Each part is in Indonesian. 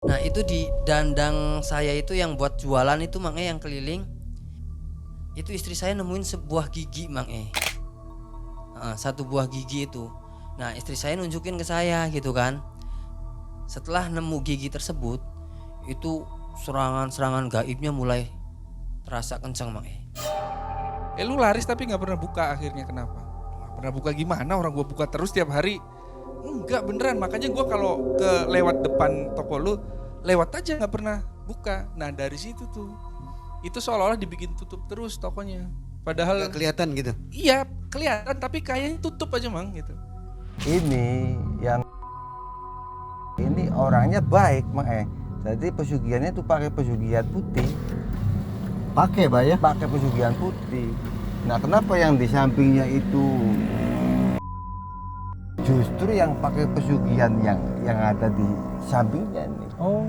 Nah itu di dandang saya itu yang buat jualan itu Mang yang keliling. Itu istri saya nemuin sebuah gigi Mang satu buah gigi itu. Nah istri saya nunjukin ke saya gitu kan. Setelah nemu gigi tersebut, itu serangan-serangan gaibnya mulai terasa kencang Mang Lu laris tapi nggak pernah buka akhirnya kenapa? Nggak pernah buka gimana orang gua buka terus tiap hari. Enggak beneran, makanya gua kalau ke lewat depan toko lu, lewat aja nggak pernah buka. Nah dari situ tuh, itu seolah-olah dibikin tutup terus tokonya. Padahal Gak kelihatan gitu. iya kelihatan tapi kayaknya tutup aja Mang gitu. Ini yang ini orangnya baik Mang Jadi pesugihannya itu pakai pesugihan putih. Pakai Pak ya? Pakai pesugihan putih. Nah kenapa yang di sampingnya itu justru yang pakai pesugihan yang ada di sampingnya nih. Oh.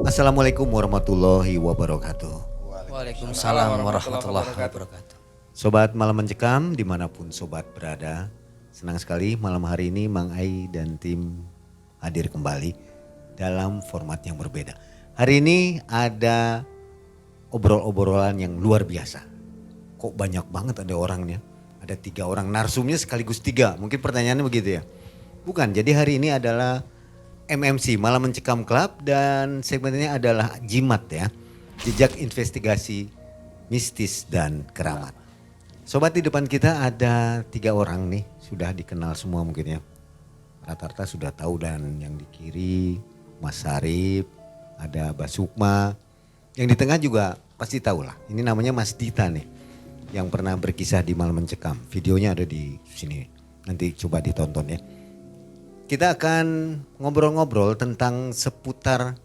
Assalamualaikum warahmatullahi wabarakatuh. Waalaikumsalam warahmatullahi wabarakatuh. Sobat Malam Mencekam dimanapun sobat berada. Senang sekali malam hari ini Mang Ai dan tim hadir kembali dalam format yang berbeda. Hari ini ada obrol-obrolan yang luar biasa. Kok banyak banget ada orangnya? Ada 3 orang, narsumnya sekaligus 3. Mungkin pertanyaannya begitu ya? Bukan, jadi hari ini adalah MMC Malam Mencekam Club dan segmennya adalah Jimat ya. Jejak investigasi mistis dan keramat. Sobat di depan kita ada 3 orang nih, sudah dikenal semua mungkin ya. Rata-rata sudah tahu dan yang di kiri Mas Sarip, ada Mbak Sukma. Yang di tengah juga pasti tahu lah, ini namanya Mas Dita nih. Yang pernah berkisah di Malam Mencekam, videonya ada di sini. Nanti coba ditonton ya. Kita akan ngobrol-ngobrol tentang seputar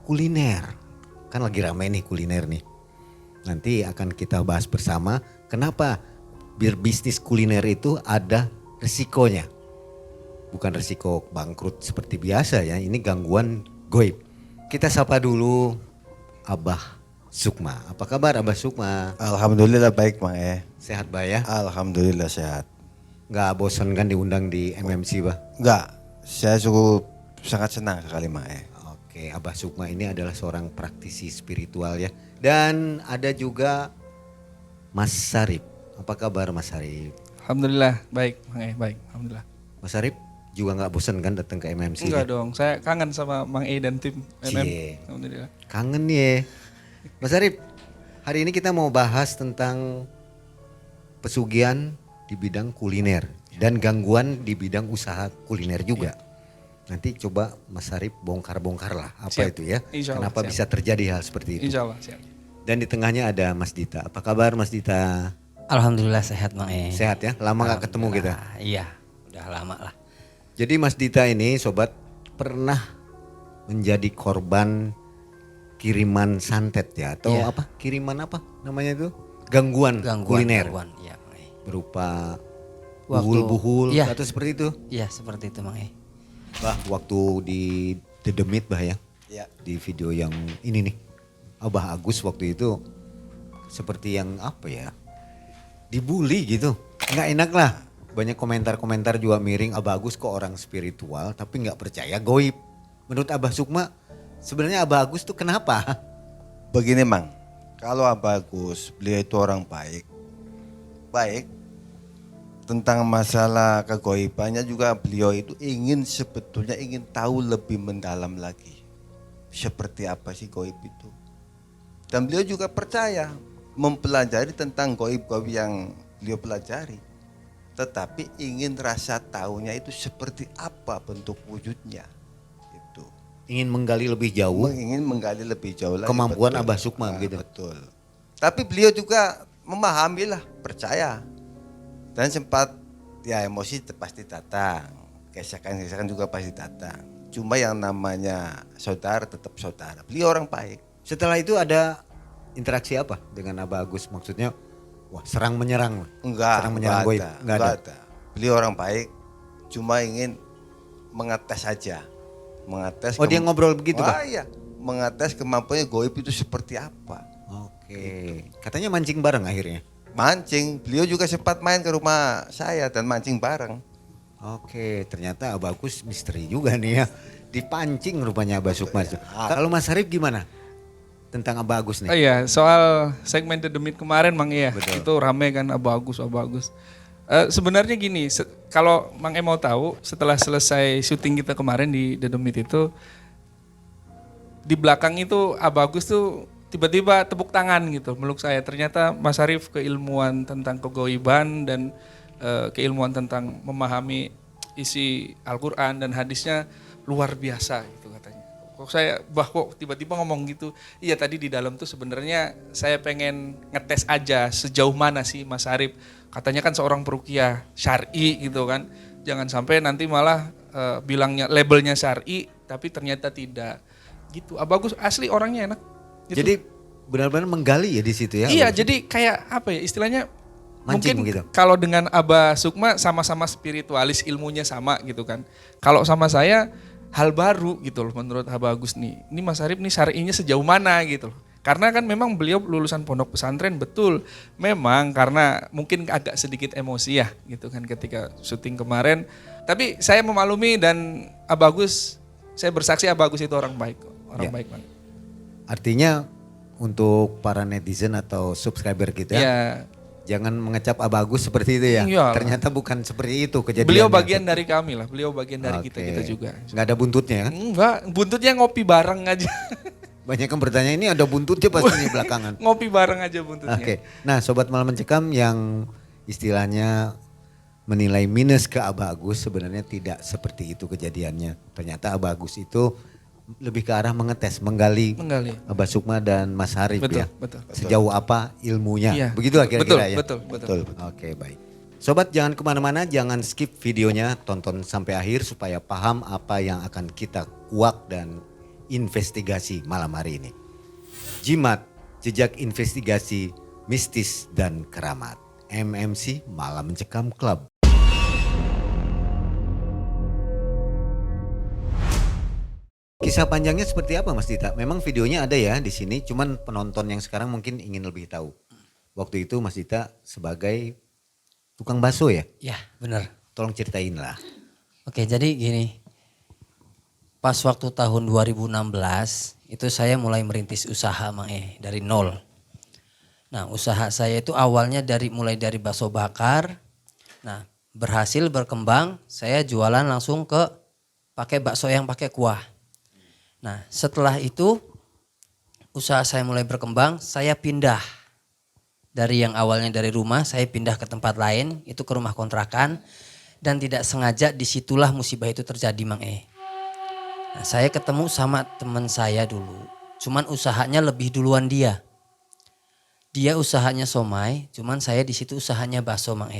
kuliner. Kan lagi ramai nih kuliner nih. Nanti akan kita bahas bersama kenapa berbisnis kuliner itu ada resikonya. Bukan resiko bangkrut seperti biasa ya, ini gangguan goib. Kita sapa dulu Abah Sukma. Apa kabar Abah Sukma? Alhamdulillah baik Mang Sehat Bah ya? Alhamdulillah sehat. Nggak bosan kan diundang di MMC Bah? Enggak, saya cukup sangat senang sekali Mang Oke, Abah Sukma ini adalah seorang praktisi spiritual ya. Dan ada juga Mas Sarip. Apa kabar Mas Sarip? Alhamdulillah baik Mang baik. Alhamdulillah. Mas Sarip juga nggak bosan kan datang ke MMC? Enggak dong, saya kangen sama Mang dan tim MM. Cie. Alhamdulillah. Kangen ya. Mas Sarip, hari ini kita mau bahas tentang pesugihan di bidang kuliner dan gangguan di bidang usaha kuliner juga. Nanti coba Mas Sarip bongkar-bongkar lah apa Siap. itu ya. Insya Allah, Kenapa siap. bisa terjadi hal seperti itu. Insya Allah siap. Dan di tengahnya ada Mas Dita. Apa kabar Mas Dita? Alhamdulillah sehat Mang Sehat ya? Lama gak ketemu kita? Iya, udah lama lah. Jadi Mas Dita ini sobat pernah menjadi korban kiriman santet ya atau Iya. apa? Kiriman apa namanya itu? Gangguan, kuliner Gangguan, iya Mang berupa Waktu- buhul-buhul iya. atau seperti itu. Iya seperti itu Mang Bah, waktu di The Demit Bah ya. Ya. Di video yang ini nih. Abah Agus waktu itu seperti yang apa ya? Dibully gitu. Nggak enak lah. Banyak komentar-komentar juga miring Abah Agus kok orang spiritual tapi nggak percaya goib. Menurut Abah Sukma sebenarnya Abah Agus tuh kenapa? Begini Mang, kalau bagus beliau itu orang baik. Baik. Tentang masalah kegoibannya juga beliau itu sebetulnya ingin tahu lebih mendalam lagi. Seperti apa sih goib itu. Dan beliau juga percaya mempelajari tentang goib-goib yang beliau pelajari. Tetapi ingin rasa tahunya itu seperti apa bentuk wujudnya. Itu. Ingin menggali lebih jauh. Ingin menggali lebih jauh lagi. Kemampuan betul. Abah Sukma gitu. Betul. Tapi beliau juga memahami lah, percaya. Dan sempat ya emosi pasti datang. Gesekan-gesekan juga pasti datang. Cuma yang namanya saudara tetap saudara. Beliau orang baik. Setelah itu ada interaksi apa dengan Abah Agus? Maksudnya wah serang menyerang. Enggak, Serang menyerang goib. Enggak ada. ada. Beliau orang baik, cuma ingin mengetes saja. Mengetes. Oh dia ngobrol begitu Pak? Iya, mengetes kemampuannya goib itu seperti apa. Oke. Katanya mancing bareng akhirnya. Mancing, beliau juga sempat main ke rumah saya dan mancing bareng. Oke, ternyata Abah Agus misteri juga nih ya. Dipancing rupanya Abah Sukma. Kalau Mas Arif gimana? Tentang Abah Agus Oh nih. iya, soal segmen The Demit kemarin Mang iya, itu rame kan Abah Agus. Sebenarnya gini, kalau Mang mau tahu, setelah selesai syuting kita kemarin di The Demit itu, di belakang itu Abah Agus tuh tiba-tiba tepuk tangan gitu, meluk saya. Ternyata Mas Arif keilmuan tentang kegoiban dan keilmuan tentang memahami isi Al-Quran dan hadisnya luar biasa gitu katanya. Kok saya kok tiba-tiba ngomong gitu. Iya tadi di dalam tuh sebenarnya saya pengen ngetes aja sejauh mana sih Mas Arif. Katanya kan seorang peruqyah syar'i gitu kan. Jangan sampai nanti malah bilangnya labelnya syar'i tapi ternyata tidak. Gitu. Bagus asli orangnya enak. Gitu. Jadi benar-benar menggali ya di situ ya. Iya, Abah? jadi kayak apa ya istilahnya Mancing mungkin gitu. kalau dengan Abah Sukma sama-sama spiritualis, ilmunya sama gitu kan. Kalau sama saya hal baru gitu loh menurut Abah Agus nih. Ini Mas Arif nih syar'inya sejauh mana gitu loh. Karena kan memang beliau lulusan pondok pesantren betul. Memang karena mungkin agak sedikit emosi ya gitu kan ketika syuting kemarin. Tapi saya memaklumi dan Abah Agus, saya bersaksi Abah Agus itu orang baik. Orang Ya. baik banget. Artinya untuk para netizen atau subscriber kita Ya, jangan mengecap Abah Agus seperti itu ya. Iyalah. Ternyata bukan seperti itu kejadiannya. beliau bagian dari kami lah. Beliau bagian dari Oke. kita juga. Nggak ada buntutnya kan? Enggak, buntutnya ngopi bareng aja. Banyak yang bertanya ini ada buntutnya pasti di belakangan. Ngopi bareng aja buntutnya. Oke, nah Sobat Malam Mencekam yang istilahnya menilai minus ke Abah Agus sebenarnya tidak seperti itu kejadiannya. Ternyata Abah Agus itu lebih ke arah mengetes, menggali Menggali. Abah Sukma dan Mas Harif Betul, ya. betul. Sejauh apa ilmunya, Iya, begitu lah kira-kira ya. Betul. Oke baik. Sobat jangan kemana-mana, jangan skip videonya, tonton sampai akhir supaya paham apa yang akan kita kuak dan investigasi malam hari ini. Jimat, jejak investigasi, mistis dan keramat. MMC Malam Mencekam Club. Kisah panjangnya seperti apa Mas Dita? Memang videonya ada ya di sini, cuman penonton yang sekarang mungkin ingin lebih tahu. Waktu itu Mas Dita sebagai tukang bakso ya? Ya benar. Tolong ceritain lah. Oke jadi gini. Pas waktu tahun 2016 itu saya mulai merintis usaha Mang dari nol. Nah usaha saya itu awalnya mulai dari bakso bakar. Nah berhasil berkembang saya jualan langsung ke pakai bakso yang pakai kuah. Nah setelah itu usaha saya mulai berkembang, saya pindah. Dari yang awalnya dari rumah saya pindah ke tempat lain, itu ke rumah kontrakan. Dan tidak sengaja disitulah musibah itu terjadi Mang Nah, saya ketemu sama teman saya dulu, cuman usahanya lebih duluan dia. Dia usahanya somai, cuman saya di situ usahanya bakso Mang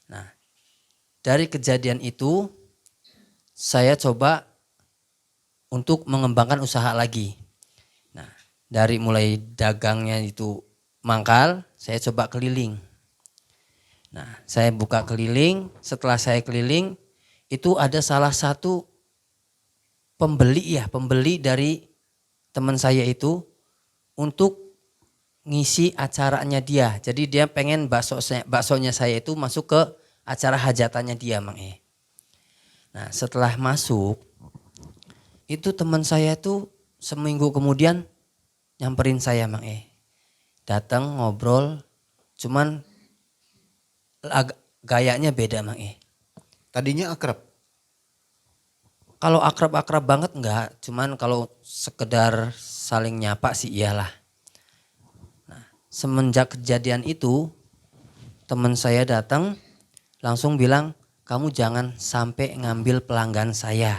Nah dari kejadian itu saya coba untuk mengembangkan usaha lagi. Nah, dari mulai dagangnya itu mangkal, saya coba keliling. Nah, saya buka keliling, setelah saya keliling, itu ada salah satu pembeli dari teman saya itu untuk ngisi acaranya dia. Jadi dia pengen baksonya saya itu masuk ke acara hajatannya dia Mang Nah, setelah masuk, itu teman saya tuh seminggu kemudian nyamperin saya Mang datang ngobrol, cuman gayanya beda Mang Tadinya akrab. Kalau akrab-akrab banget enggak, cuman kalau sekedar saling nyapa sih iyalah. Nah, semenjak kejadian itu teman saya datang langsung bilang, kamu jangan sampai ngambil pelanggan saya.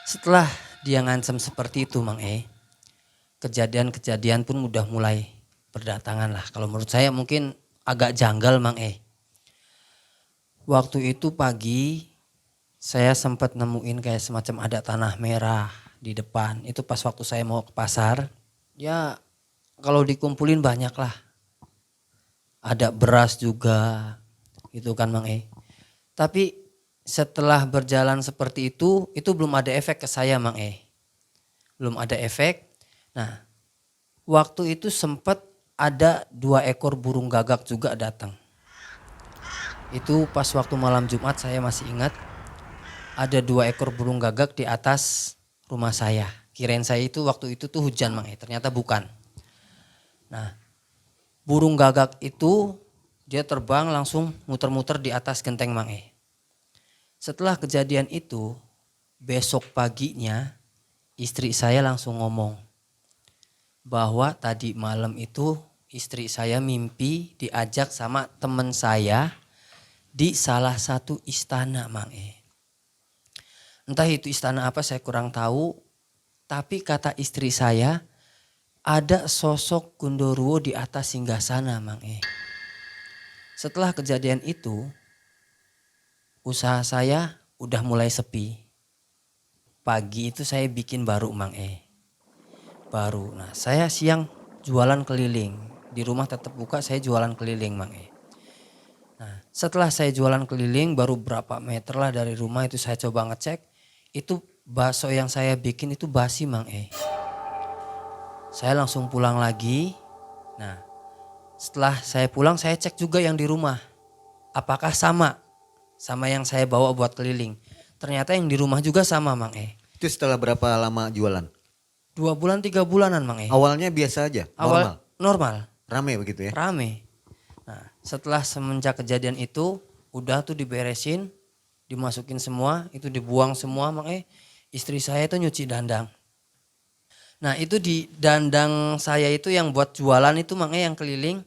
Setelah dia ngancam seperti itu Mang kejadian-kejadian pun udah mulai berdatangan lah. Kalau menurut saya mungkin agak janggal Mang Waktu itu pagi saya sempat nemuin kayak semacam ada tanah merah di depan. Itu pas waktu saya mau ke pasar. Ya kalau dikumpulin banyak lah. Ada beras juga gitu kan Mang Tapi setelah berjalan seperti itu belum ada efek ke saya Mang Belum ada efek. Nah waktu itu sempat ada 2 ekor burung gagak juga datang. Itu pas waktu malam Jumat saya masih ingat. Ada 2 ekor burung gagak di atas rumah saya. Kirain saya itu waktu itu tuh hujan Mang ternyata bukan. Nah burung gagak itu dia terbang langsung muter-muter di atas genteng Mang Setelah kejadian itu besok paginya istri saya langsung ngomong bahwa tadi malam itu istri saya mimpi diajak sama teman saya di salah satu istana Mang Entah itu istana apa saya kurang tahu, tapi kata istri saya ada sosok Gundurwo di atas singgasana Mang Setelah kejadian itu usaha saya udah mulai sepi. Pagi itu saya bikin baru Mang Baru. Nah saya siang jualan keliling. Di rumah tetap buka saya jualan keliling Mang Nah setelah saya jualan keliling baru berapa meter lah dari rumah itu saya coba ngecek. Itu bakso yang saya bikin itu basi Mang Saya langsung pulang lagi. Nah setelah saya pulang saya cek juga yang di rumah. Apakah sama yang saya bawa buat keliling. Ternyata yang di rumah juga sama Mang Itu setelah berapa lama jualan? 2 bulan 3 bulanan Mang Awalnya biasa aja, normal. Normal. Rame begitu ya? Rame. Nah setelah semenjak kejadian itu udah tuh diberesin. Dimasukin semua, itu dibuang semua Mang Istri saya itu nyuci dandang. Nah itu di dandang saya itu yang buat jualan itu Mang yang keliling.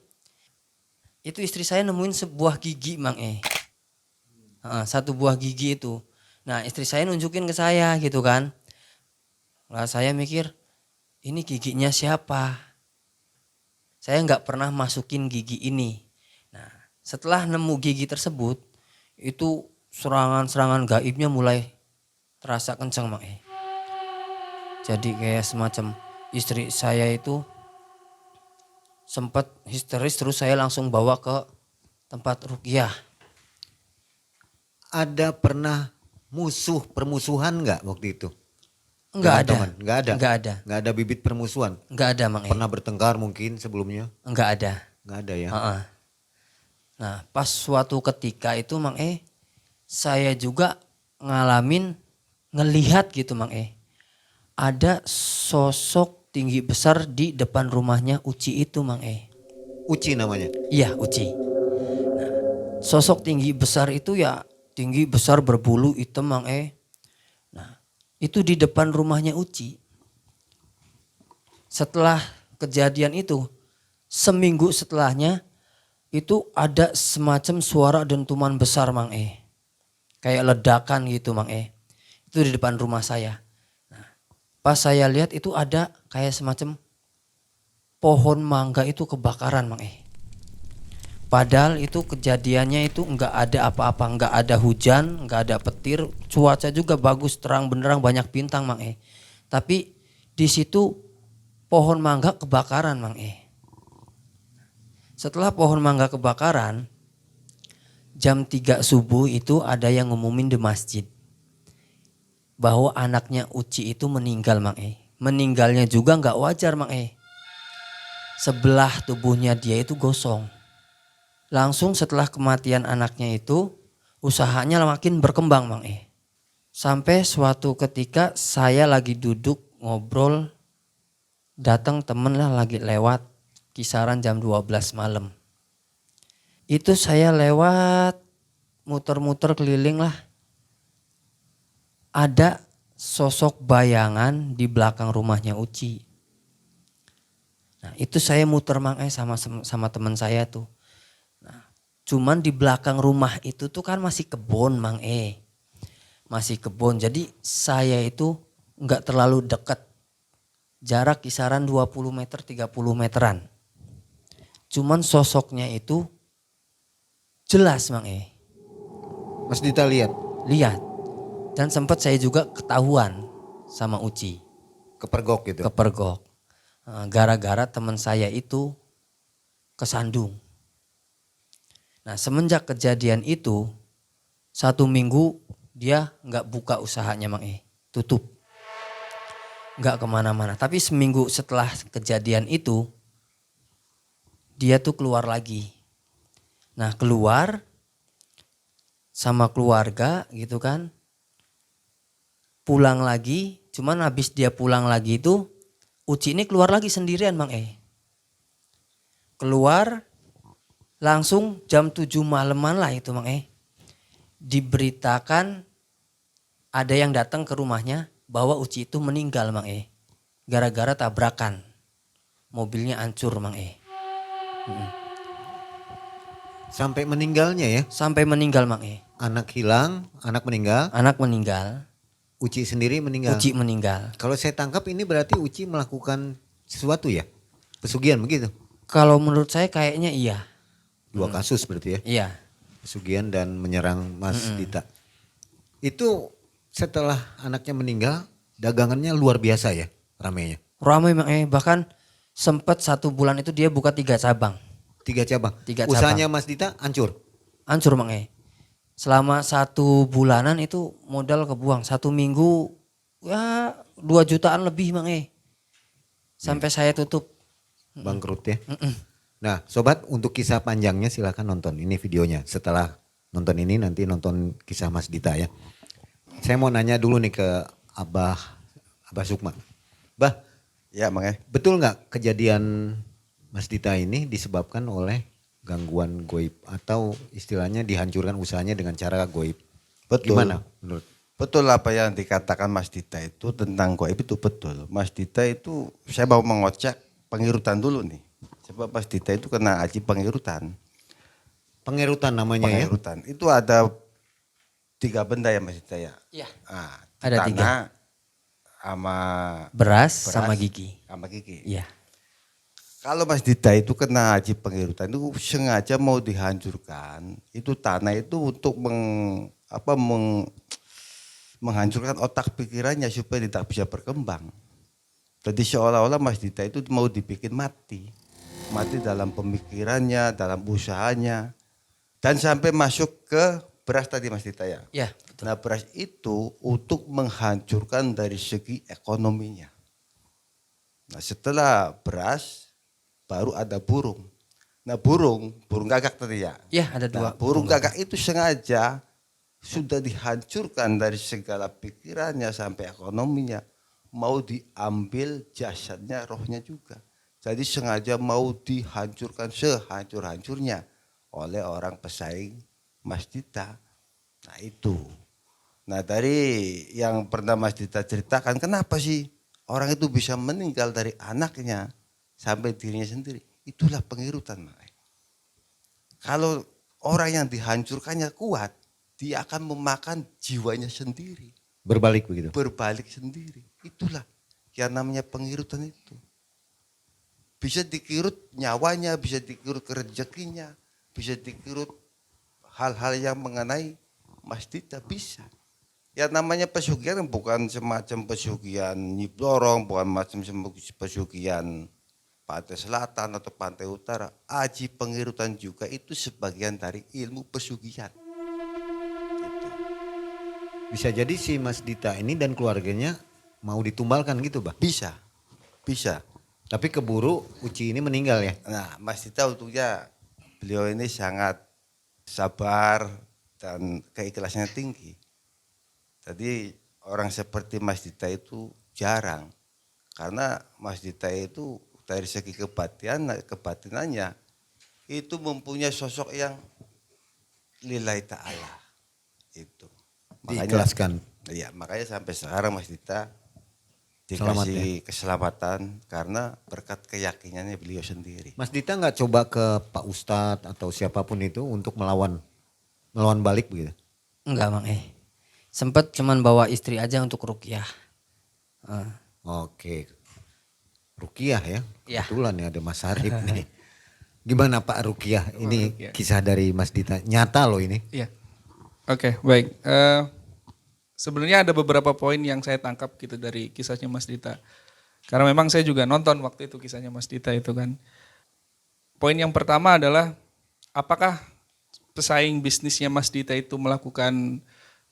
Itu istri saya nemuin sebuah gigi Mang 1 buah gigi itu. Nah istri saya nunjukin ke saya gitu kan. Lah saya mikir ini giginya siapa? Saya nggak pernah masukin gigi ini. Nah setelah nemu gigi tersebut itu serangan-serangan gaibnya mulai terasa kencang Mang Jadi kayak semacam istri saya itu sempat histeris terus saya langsung bawa ke tempat ruqyah. Ada pernah permusuhan nggak waktu itu? Enggak Dengan ada. teman? Nggak ada? Enggak ada. Nggak ada bibit permusuhan? Enggak ada Mang Pernah bertengkar mungkin sebelumnya? Enggak ada. Nggak ada ya? Nah pas suatu ketika itu Mang saya juga ngelihat gitu Mang ada sosok tinggi besar di depan rumahnya Uci itu Mang Uci namanya? Iya Uci. Nah, sosok tinggi besar itu ya tinggi besar berbulu hitam Mang Nah itu di depan rumahnya Uci. Setelah kejadian itu seminggu setelahnya itu ada semacam suara dentuman besar Mang Kayak ledakan gitu Mang Itu di depan rumah saya. Nah, pas saya lihat itu ada kayak semacam pohon mangga itu kebakaran Mang Padahal itu kejadiannya itu enggak ada apa-apa, enggak ada hujan, enggak ada petir, cuaca juga bagus, terang benderang, banyak bintang Mang Tapi di situ pohon mangga kebakaran Mang Setelah pohon mangga kebakaran, jam 3 subuh itu ada yang ngumumin di masjid bahwa anaknya Uci itu meninggal Mang Meninggalnya juga nggak wajar Mang Sebelah tubuhnya dia itu gosong. Langsung setelah kematian anaknya itu usahanya makin berkembang Mang Sampai suatu ketika saya lagi duduk ngobrol, datang temen lah lagi lewat kisaran jam 12 malam. Itu saya lewat muter-muter keliling lah. Ada sosok bayangan di belakang rumahnya Uci. Nah itu saya muter Mang sama teman saya tuh. Nah, cuman di belakang rumah itu tuh kan masih kebun Mang Masih kebun. Jadi saya itu nggak terlalu dekat. Jarak kisaran 20 meter 30 meteran. Cuman sosoknya itu jelas Mang Mas Dita lihat? Lihat. Dan sempat saya juga ketahuan sama Uci. Kepergok gitu? Kepergok. gara-gara teman saya itu kesandung. Nah semenjak kejadian itu 1 minggu dia nggak buka usahanya Mang tutup. Nggak kemana-mana. Tapi seminggu setelah kejadian itu dia tuh keluar lagi. Nah keluar sama keluarga gitu kan. Pulang lagi, cuman habis dia pulang lagi itu Uci ini keluar lagi sendirian Mang Keluar langsung jam 7 malaman lah itu Mang diberitakan ada yang datang ke rumahnya bahwa Uci itu meninggal Mang gara-gara tabrakan. Mobilnya hancur Mang Sampai meninggalnya ya. Sampai meninggal Mang Anak hilang, anak meninggal, Anak meninggal, Uci sendiri meninggal. Uci meninggal. Kalau saya tangkap ini berarti Uci melakukan sesuatu ya? Pesugihan begitu? Kalau menurut saya kayaknya iya. 2 kasus berarti ya? Iya. Pesugihan dan menyerang Mas Dita. Itu setelah anaknya meninggal, dagangannya luar biasa ya ramainya? Ramai Mang bahkan sempat 1 bulan itu dia buka 3 cabang. 3 cabang. 3 cabang. Usahanya Mas Dita hancur? Hancur Mang Selama 1 bulanan itu modal kebuang. 1 minggu ya 2 jutaan lebih Mang Sampai saya tutup. Bangkrut ya? Nah sobat, untuk kisah panjangnya silahkan nonton ini videonya. Setelah nonton ini nanti nonton kisah Mas Dita ya. Saya mau nanya dulu nih ke Abah Sukma. Bah, Ya Mang betul nggak kejadian Mas Dita ini disebabkan oleh gangguan goib atau istilahnya dihancurkan usahanya dengan cara goib? Betul. Gimana menurut? Betul apa yang dikatakan Mas Dita itu tentang goib itu betul. Mas Dita itu saya mau mengocek pengirutan dulu nih. Sebab Mas Dita itu kena aji pengirutan. Pengerutan namanya Pengirutan. Itu ada 3 benda ya Mas Dita ya. Iya. Nah, Ada tanah sama Beras sama gigi. Sama gigi. Iya. Kalau Mas Dita itu kena aji pengirutan itu sengaja mau dihancurkan. Itu tanah itu untuk menghancurkan otak pikirannya supaya tidak bisa berkembang. Jadi seolah-olah Mas Dita itu mau dibikin mati. Mati dalam pemikirannya, dalam usahanya. Dan sampai masuk ke beras tadi Mas Dita ya. Iya, betul. Nah beras itu untuk menghancurkan dari segi ekonominya. Nah setelah beras baru ada burung. Nah burung gagak tadi ya. Iya, ada 2. Nah, burung gagak itu sengaja sudah dihancurkan dari segala pikirannya sampai ekonominya. Mau diambil jasadnya, rohnya juga. Jadi sengaja mau dihancurkan sehancur-hancurnya oleh orang pesaing Mas Dita. Nah itu. Nah dari yang pernah Mas Dita ceritakan, kenapa sih orang itu bisa meninggal dari anaknya sampai dirinya sendiri? Itulah pengirutan. Kalau orang yang dihancurkannya kuat, dia akan memakan jiwanya sendiri. Berbalik begitu? Berbalik sendiri. Itulah yang namanya pengirutan itu. Bisa dikirut nyawanya, bisa dikirut rezekinya, bisa dikirut hal-hal yang mengenai Mas Dita, bisa. Yang namanya pesugihan bukan semacam pesugihan Nyiblorong, bukan macam pesugihan Pantai Selatan atau Pantai Utara. Aji pengirutan juga itu sebagian dari ilmu pesugihan. Gitu. Bisa jadi si Mas Dita ini dan keluarganya mau ditumbalkan gitu Bah? Bisa, bisa. Tapi keburu Uci ini meninggal ya? Nah Mas Dita untungnya beliau ini sangat sabar dan keikhlasannya tinggi. Jadi orang seperti Mas Dita itu jarang. Karena Mas Dita itu dari segi kebatinannya itu mempunyai sosok yang lillahi ta'ala. Itu. Diikhlaskan. Iya, makanya sampai sekarang Mas Dita Selamat dikasih keselamatan karena berkat keyakinannya beliau sendiri. Mas Dita nggak coba ke Pak Ustadz atau siapapun itu untuk melawan balik begitu? Enggak Mang Sempet cuman bawa istri aja untuk ruqyah. Oke. Ruqyah ya? Iya. Kebetulan ya ada Mas Arif nih. Gimana Pak Ruqyah? Ini kisah dari Mas Dita. Nyata loh ini. Iya. Oke, baik. Sebenarnya ada beberapa poin yang saya tangkap gitu dari kisahnya Mas Dita. Karena memang saya juga nonton waktu itu kisahnya Mas Dita itu kan. Poin yang pertama adalah apakah pesaing bisnisnya Mas Dita itu melakukan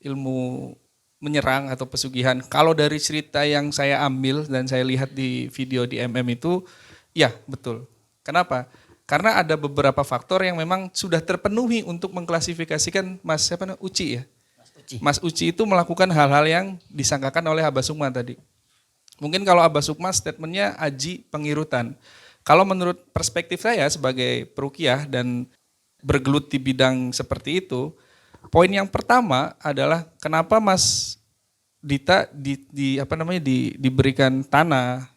ilmu menyerang atau pesugihan? Kalau dari cerita yang saya ambil dan saya lihat di video di itu, ya betul. Kenapa? Karena ada beberapa faktor yang memang sudah terpenuhi untuk mengklasifikasikan Uci ya. Mas Uci itu melakukan hal-hal yang disangkakan oleh Abah Sukma tadi. Mungkin kalau Abah Sukma statementnya aji pengirutan. Kalau menurut perspektif saya sebagai perukiah dan bergelut di bidang seperti itu, poin yang pertama adalah kenapa Mas Dita diberikan tanah,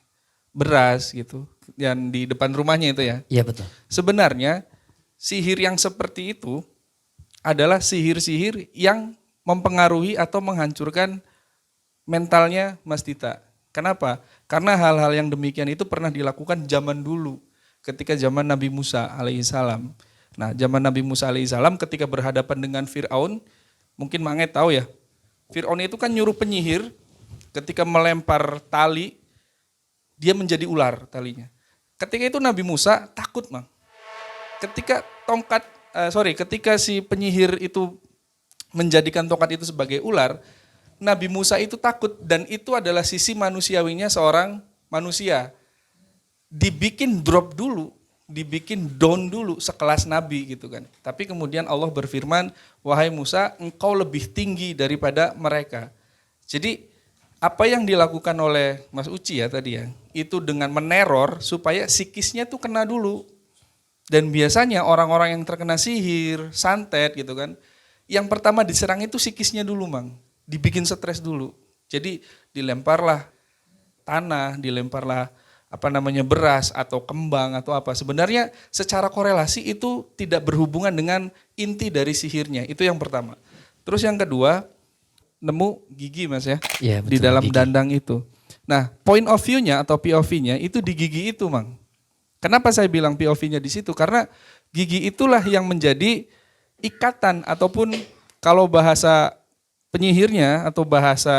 beras gitu, dan di depan rumahnya itu ya. Iya betul. Sebenarnya sihir yang seperti itu adalah sihir-sihir yang mempengaruhi atau menghancurkan mentalnya Mas Dita. Kenapa? Karena hal-hal yang demikian itu pernah dilakukan zaman dulu, ketika zaman Nabi Musa alaihissalam. Nah, zaman Nabi Musa alaihissalam ketika berhadapan dengan Fir'aun, mungkin Mange tahu ya, Fir'aun itu kan nyuruh penyihir ketika melempar tali, dia menjadi ular talinya. Ketika itu Nabi Musa takut, Mang. Ketika si penyihir itu menjadikan tongkat itu sebagai ular, Nabi Musa itu takut dan itu adalah sisi manusiawinya seorang manusia. Dibikin drop dulu, dibikin down dulu sekelas Nabi gitu kan. Tapi kemudian Allah berfirman, wahai Musa engkau lebih tinggi daripada mereka. Jadi apa yang dilakukan oleh Mas Uci ya tadi ya, itu dengan meneror supaya psikisnya tuh kena dulu. Dan biasanya orang-orang yang terkena sihir, santet gitu kan, yang pertama diserang itu psikisnya dulu, Mang. Dibikin stres dulu. Jadi dilemparlah tanah, dilemparlah beras atau kembang atau apa. Sebenarnya secara korelasi itu tidak berhubungan dengan inti dari sihirnya. Itu yang pertama. Terus yang kedua, nemu gigi Mas ya, Iya, betul, di dalam gigi. dandang itu. Nah, point of view-nya atau POV-nya itu di gigi itu, Mang. Kenapa saya bilang POV-nya di situ? Karena gigi itulah yang menjadi ikatan ataupun kalau bahasa penyihirnya atau bahasa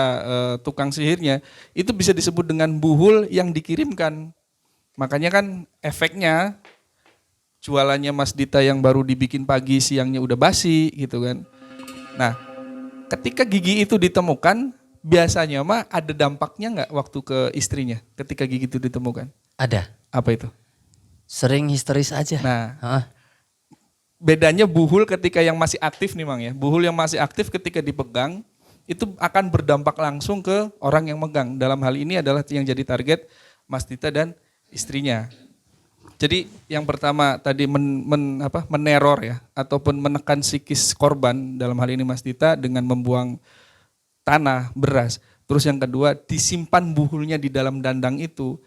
tukang sihirnya itu bisa disebut dengan buhul yang dikirimkan. Makanya kan efeknya jualannya Mas Dita yang baru dibikin pagi siangnya udah basi gitu kan. Nah, ketika gigi itu ditemukan biasanya mah ada dampaknya nggak waktu ke istrinya ketika gigi itu ditemukan? Ada. Apa itu? Sering histeris aja. Nah, Hah? bedanya buhul ketika yang masih aktif nih Mang ya. Buhul yang masih aktif ketika dipegang itu akan berdampak langsung ke orang yang megang. Dalam hal ini adalah yang jadi target Mas Dita dan istrinya. Jadi yang pertama tadi meneror ya ataupun menekan psikis korban dalam hal ini Mas Dita dengan membuang tanah, beras. Terus yang kedua disimpan buhulnya di dalam dandang itu.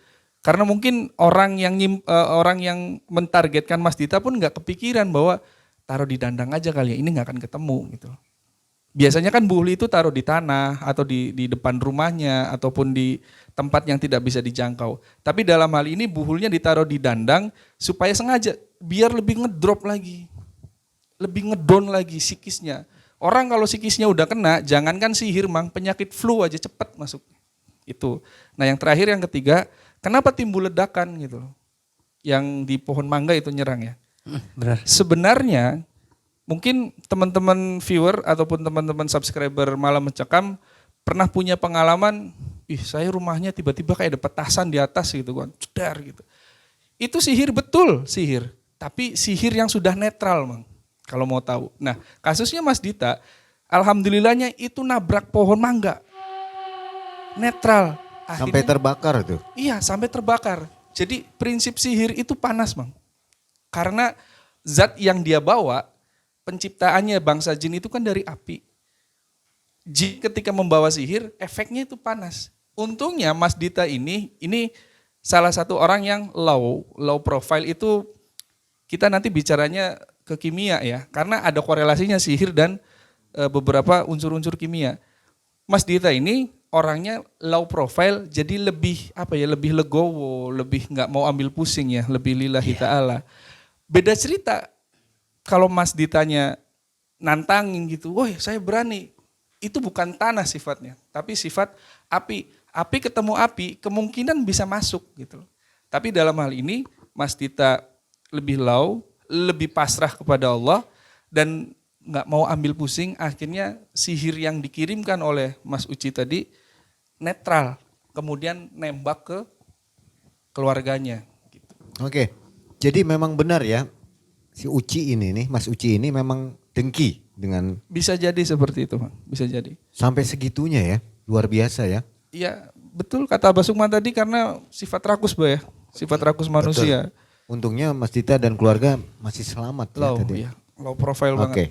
Karena mungkin orang yang mentargetkan Mas Dita pun nggak kepikiran bahwa taruh di dandang aja kali ya, ini nggak akan ketemu gitu. Biasanya kan buhul itu taruh di tanah atau di depan rumahnya ataupun di tempat yang tidak bisa dijangkau. Tapi dalam hal ini buhulnya ditaruh di dandang supaya sengaja biar lebih ngedrop lagi, lebih ngedon lagi psikisnya. Orang kalau psikisnya udah kena, jangankan sihir Mang, penyakit flu aja cepat masuk. Itu. Nah yang terakhir yang ketiga, kenapa timbul ledakan gitu loh? Yang di pohon mangga itu nyerang ya. Benar. Sebenarnya mungkin teman-teman viewer ataupun teman-teman subscriber Malam Mencekam pernah punya pengalaman, saya rumahnya tiba-tiba kayak ada petasan di atas gitu kan, cedar gitu. Itu sihir betul, sihir. Tapi sihir yang sudah netral Mang, kalau mau tahu. Nah kasusnya Mas Dita, alhamdulillahnya itu nabrak pohon mangga. Netral. Sampai terbakar tuh. Iya, sampai terbakar. Jadi prinsip sihir itu panas, Bang. Karena zat yang dia bawa, penciptaannya bangsa jin itu kan dari api. Jin ketika membawa sihir, efeknya itu panas. Untungnya Mas Dita ini salah satu orang yang low profile itu kita nanti bicaranya ke kimia ya. Karena ada korelasinya sihir dan beberapa unsur-unsur kimia. Mas Dita ini orangnya low profile jadi lebih lebih legowo, lebih nggak mau ambil pusing ya, lebih lillahi ta'ala. Beda cerita kalau Mas Ditanya nantangin gitu, woi saya berani. Itu bukan tanah sifatnya, tapi sifat api. Api ketemu api, kemungkinan bisa masuk gitu loh. Tapi dalam hal ini Mas Dita lebih low, lebih pasrah kepada Allah dan nggak mau ambil pusing. Akhirnya sihir yang dikirimkan oleh Mas Uci tadi netral, kemudian nembak ke keluarganya. Gitu. Oke, jadi memang benar ya si Uci ini nih, Mas Uci ini memang dengki dengan Bisa jadi seperti itu, Bang. Bisa jadi. sampai segitunya ya, luar biasa ya. Iya, betul kata Abah Sukma tadi karena sifat rakus, Bah ya. Sifat rakus manusia. Betul. Untungnya Mas Dita dan keluarga masih selamat ya Low, tadi. ya. Low profile Oke. banget.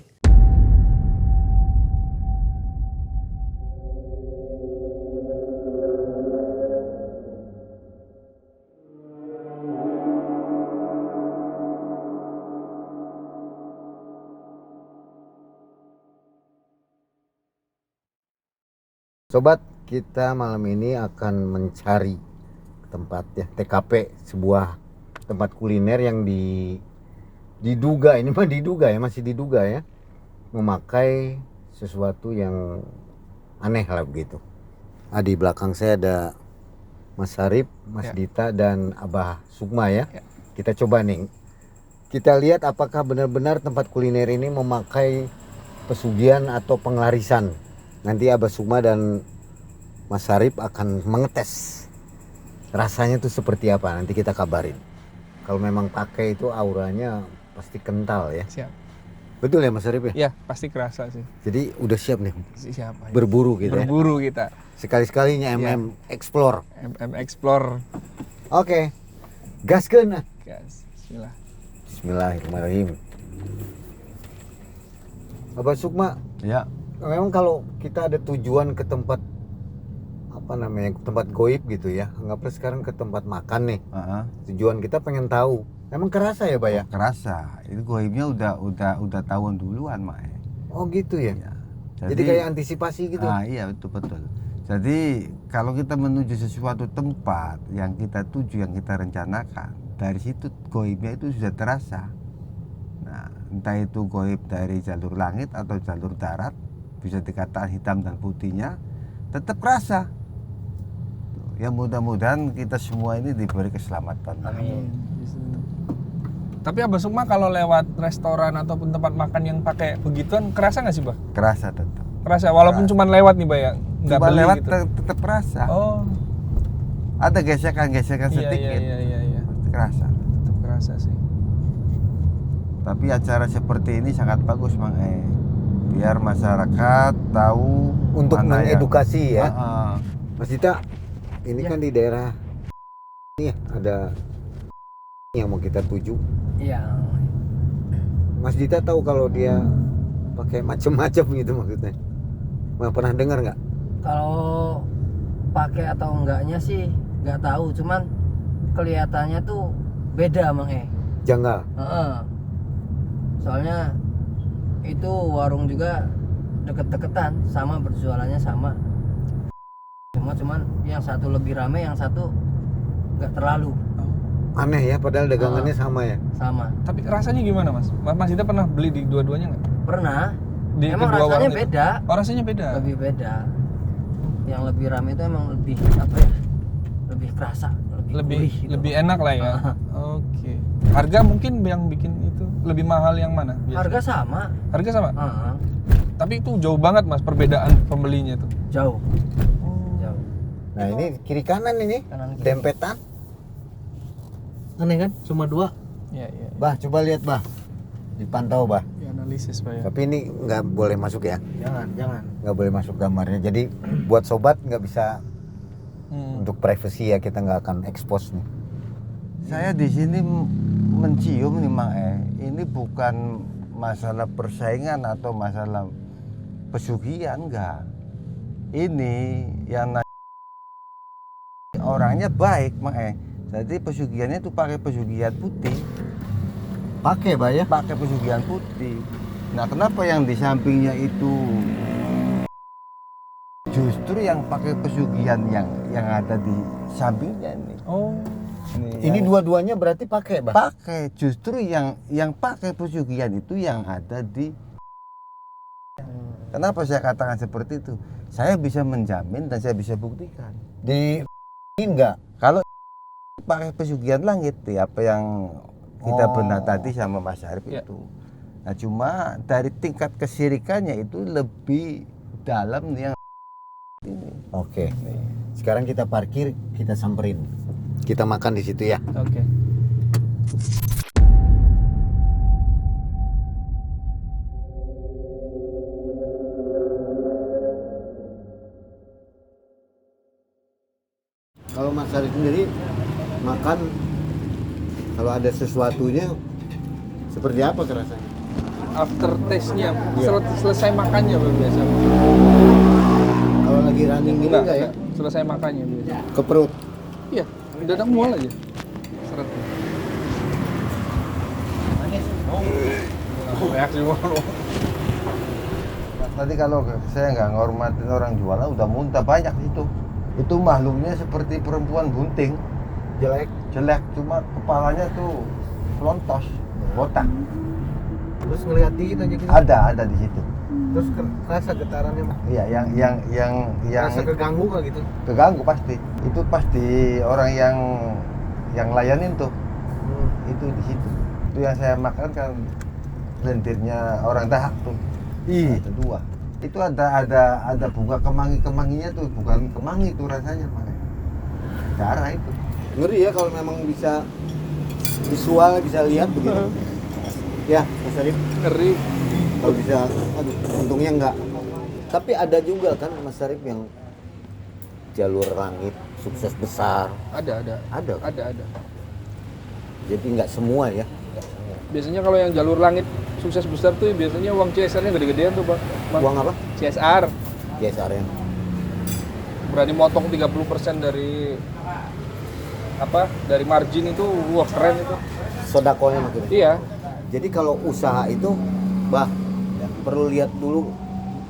Sobat, kita malam ini akan mencari tempat ya TKP sebuah tempat kuliner yang diduga ini mah diduga ya, masih diduga ya, memakai sesuatu yang aneh lah begitu. Di belakang saya ada Mas Sarip, Mas Ya. Dita dan Abah Sukma ya. Ya. Kita coba nih. Kita lihat apakah benar-benar tempat kuliner ini memakai pesugihan atau penglarisan. Nanti Abah Sukma dan Mas Sarip akan mengetes rasanya tuh seperti apa, nanti kita kabarin. Kalau memang pakai itu auranya pasti kental ya. Siap. Betul ya Mas Sarip ya? Ya, pasti kerasa sih. Jadi udah siap nih Siapa? Ya? berburu gitu ya. Berburu kita. Sekali-sekalinya MM Explore. MM Explore. Oke. Gaskeun. Gas. Bismillah. Bismillahirrahmanirrahim. Abah Sukma, Ya, memang kalau kita ada tujuan ke tempat apa namanya, tempat goib gitu ya, anggaplah sekarang ke tempat makan nih, tujuan kita pengen tahu, emang kerasa ya Pak ya? kerasa. Itu goibnya udah tahun duluan, Mak. Oh gitu ya? Ya. Jadi kayak antisipasi gitu? Iya, betul. Jadi kalau kita menuju sesuatu tempat yang kita tuju, yang kita rencanakan, dari situ goibnya itu sudah terasa. Nah, entah itu goib dari jalur langit atau jalur darat, bisa dikatakan hitam dan putihnya, tetap kerasa. Ya mudah-mudahan kita semua ini diberi keselamatan. Amin. Tapi Abah Sukma kalau lewat restoran ataupun tempat makan yang pakai begituan kerasa nggak sih, Bah? Kerasa tetap. Kerasa walaupun cuma lewat nih, Bah ya. Nggak Cuma beli lewat gitu. tetap kerasa. Oh. Ada gesekan-gesekan Iya, sedikit. iya. Pasti kerasa. Tetap kerasa sih. Tapi acara seperti ini sangat bagus, Mang. Biar masyarakat tahu Untuk mana yang- mengedukasi ya. Heeh. Mas Dita, ini kan di daerah ini ya, ada yang mau kita tuju. Iya. Mas Dita tahu kalau dia pakai macem-macem gitu maksudnya? Pernah dengar nggak? Kalau pakai atau enggaknya sih nggak tahu, cuman kelihatannya tuh beda Mang Janggal. Heeh. Soalnya itu warung juga deket-deketan, sama berjualannya sama. Cuman yang satu lebih rame, yang satu nggak terlalu Aneh ya, padahal dagangannya sama ya. sama. Tapi rasanya gimana, Mas? Mas Dita pernah beli di dua-duanya nggak? Pernah. Di Emang kedua rasanya warung itu? beda. Oh, rasanya beda. Lebih beda. Yang lebih rame itu emang lebih apa ya? Lebih kerasa, lebih gurih gitu. Lebih enak lah ya. Oke. Harga mungkin yang bikin itu lebih mahal yang mana? biasanya? Harga sama. Harga sama. Heeh. Tapi itu jauh banget, Mas, perbedaan pembelinya tuh. Jauh. Jauh. Nah ini kiri kanan ini, Kanan kiri. dempetan. Aneh kan, cuma dua. Iya, iya. Bah, coba lihat bah, dipantau bah. Ya, analisis, Pak ya. Tapi ini nggak boleh masuk ya, Jangan. nggak boleh masuk gambarnya. Jadi buat sobat nggak bisa untuk privacy ya, kita nggak akan expose nih. Saya di sini mencium nih, Mang. Ini bukan masalah persaingan atau masalah pesugihan, enggak. Ini yang orangnya baik, Mang. Jadi pesugihannya itu pakai pesugihan putih. Pakai bah ya? Pakai pesugihan putih. Nah, kenapa yang di sampingnya itu justru yang pakai pesugihan yang ada di sampingnya ini? Oh. Ini dua-duanya berarti pakai bah? Pakai, justru yang pakai pesugihan itu yang ada di. Kenapa saya katakan seperti itu? Saya bisa menjamin dan saya bisa buktikan. Di enggak? Kalau pakai pesugihan langit ya apa yang kita Oh. benar tadi sama Mas Arif Ya. itu. Nah cuma dari tingkat kesirikannya itu lebih dalam yang ini. Oke. Sekarang kita parkir, kita samperin. Kita makan di situ ya. Oke. Kalau Mas Arif sendiri makan, kalau ada sesuatunya seperti apa rasanya? After taste-nya Iya. selesai makannya baru biasa. Kalau lagi running gini enggak ya? Selesai makannya biasa. Ke perut. Iya, dadak mual aja. Seretnya. Reaksi mual. Tadi kalau saya nggak ngormatin orang jualan udah muntah banyak itu. Itu makhluknya seperti perempuan bunting, Jelek. jelek cuma kepalanya tuh pelontos, botak. Terus ngeliatin aja gitu. Ada di situ. Terus rasa getarannya mah. Iya, yang Rasa keganggu kah gitu? keganggu pasti. Itu pasti orang yang layanin tuh. Itu di situ. Itu yang saya makan kan lendirnya orang Dahak tuh. Ada dua. Itu ada bunga kemangi-kemanginya tuh, bukan kemangi itu rasanya makanya. Darah itu. Ngeri ya kalau memang bisa visual, bisa lihat begitu. Ya, Mas Arif. Ngeri. Kalau bisa, aduh, untungnya enggak. Tapi ada juga kan Mas Arif yang jalur langit sukses besar. Ada. Ada. Ada. Jadi nggak semua ya. Biasanya kalau yang jalur langit sukses besar tuh biasanya uang CSR-nya gede-gedean tuh, Bang. Uang apa? CSR. CSR yang Berani motong 30% dari dari margin itu, wah keren itu. sodakonya maksudnya. Iya. Jadi kalau usaha itu, bah, ya, perlu lihat dulu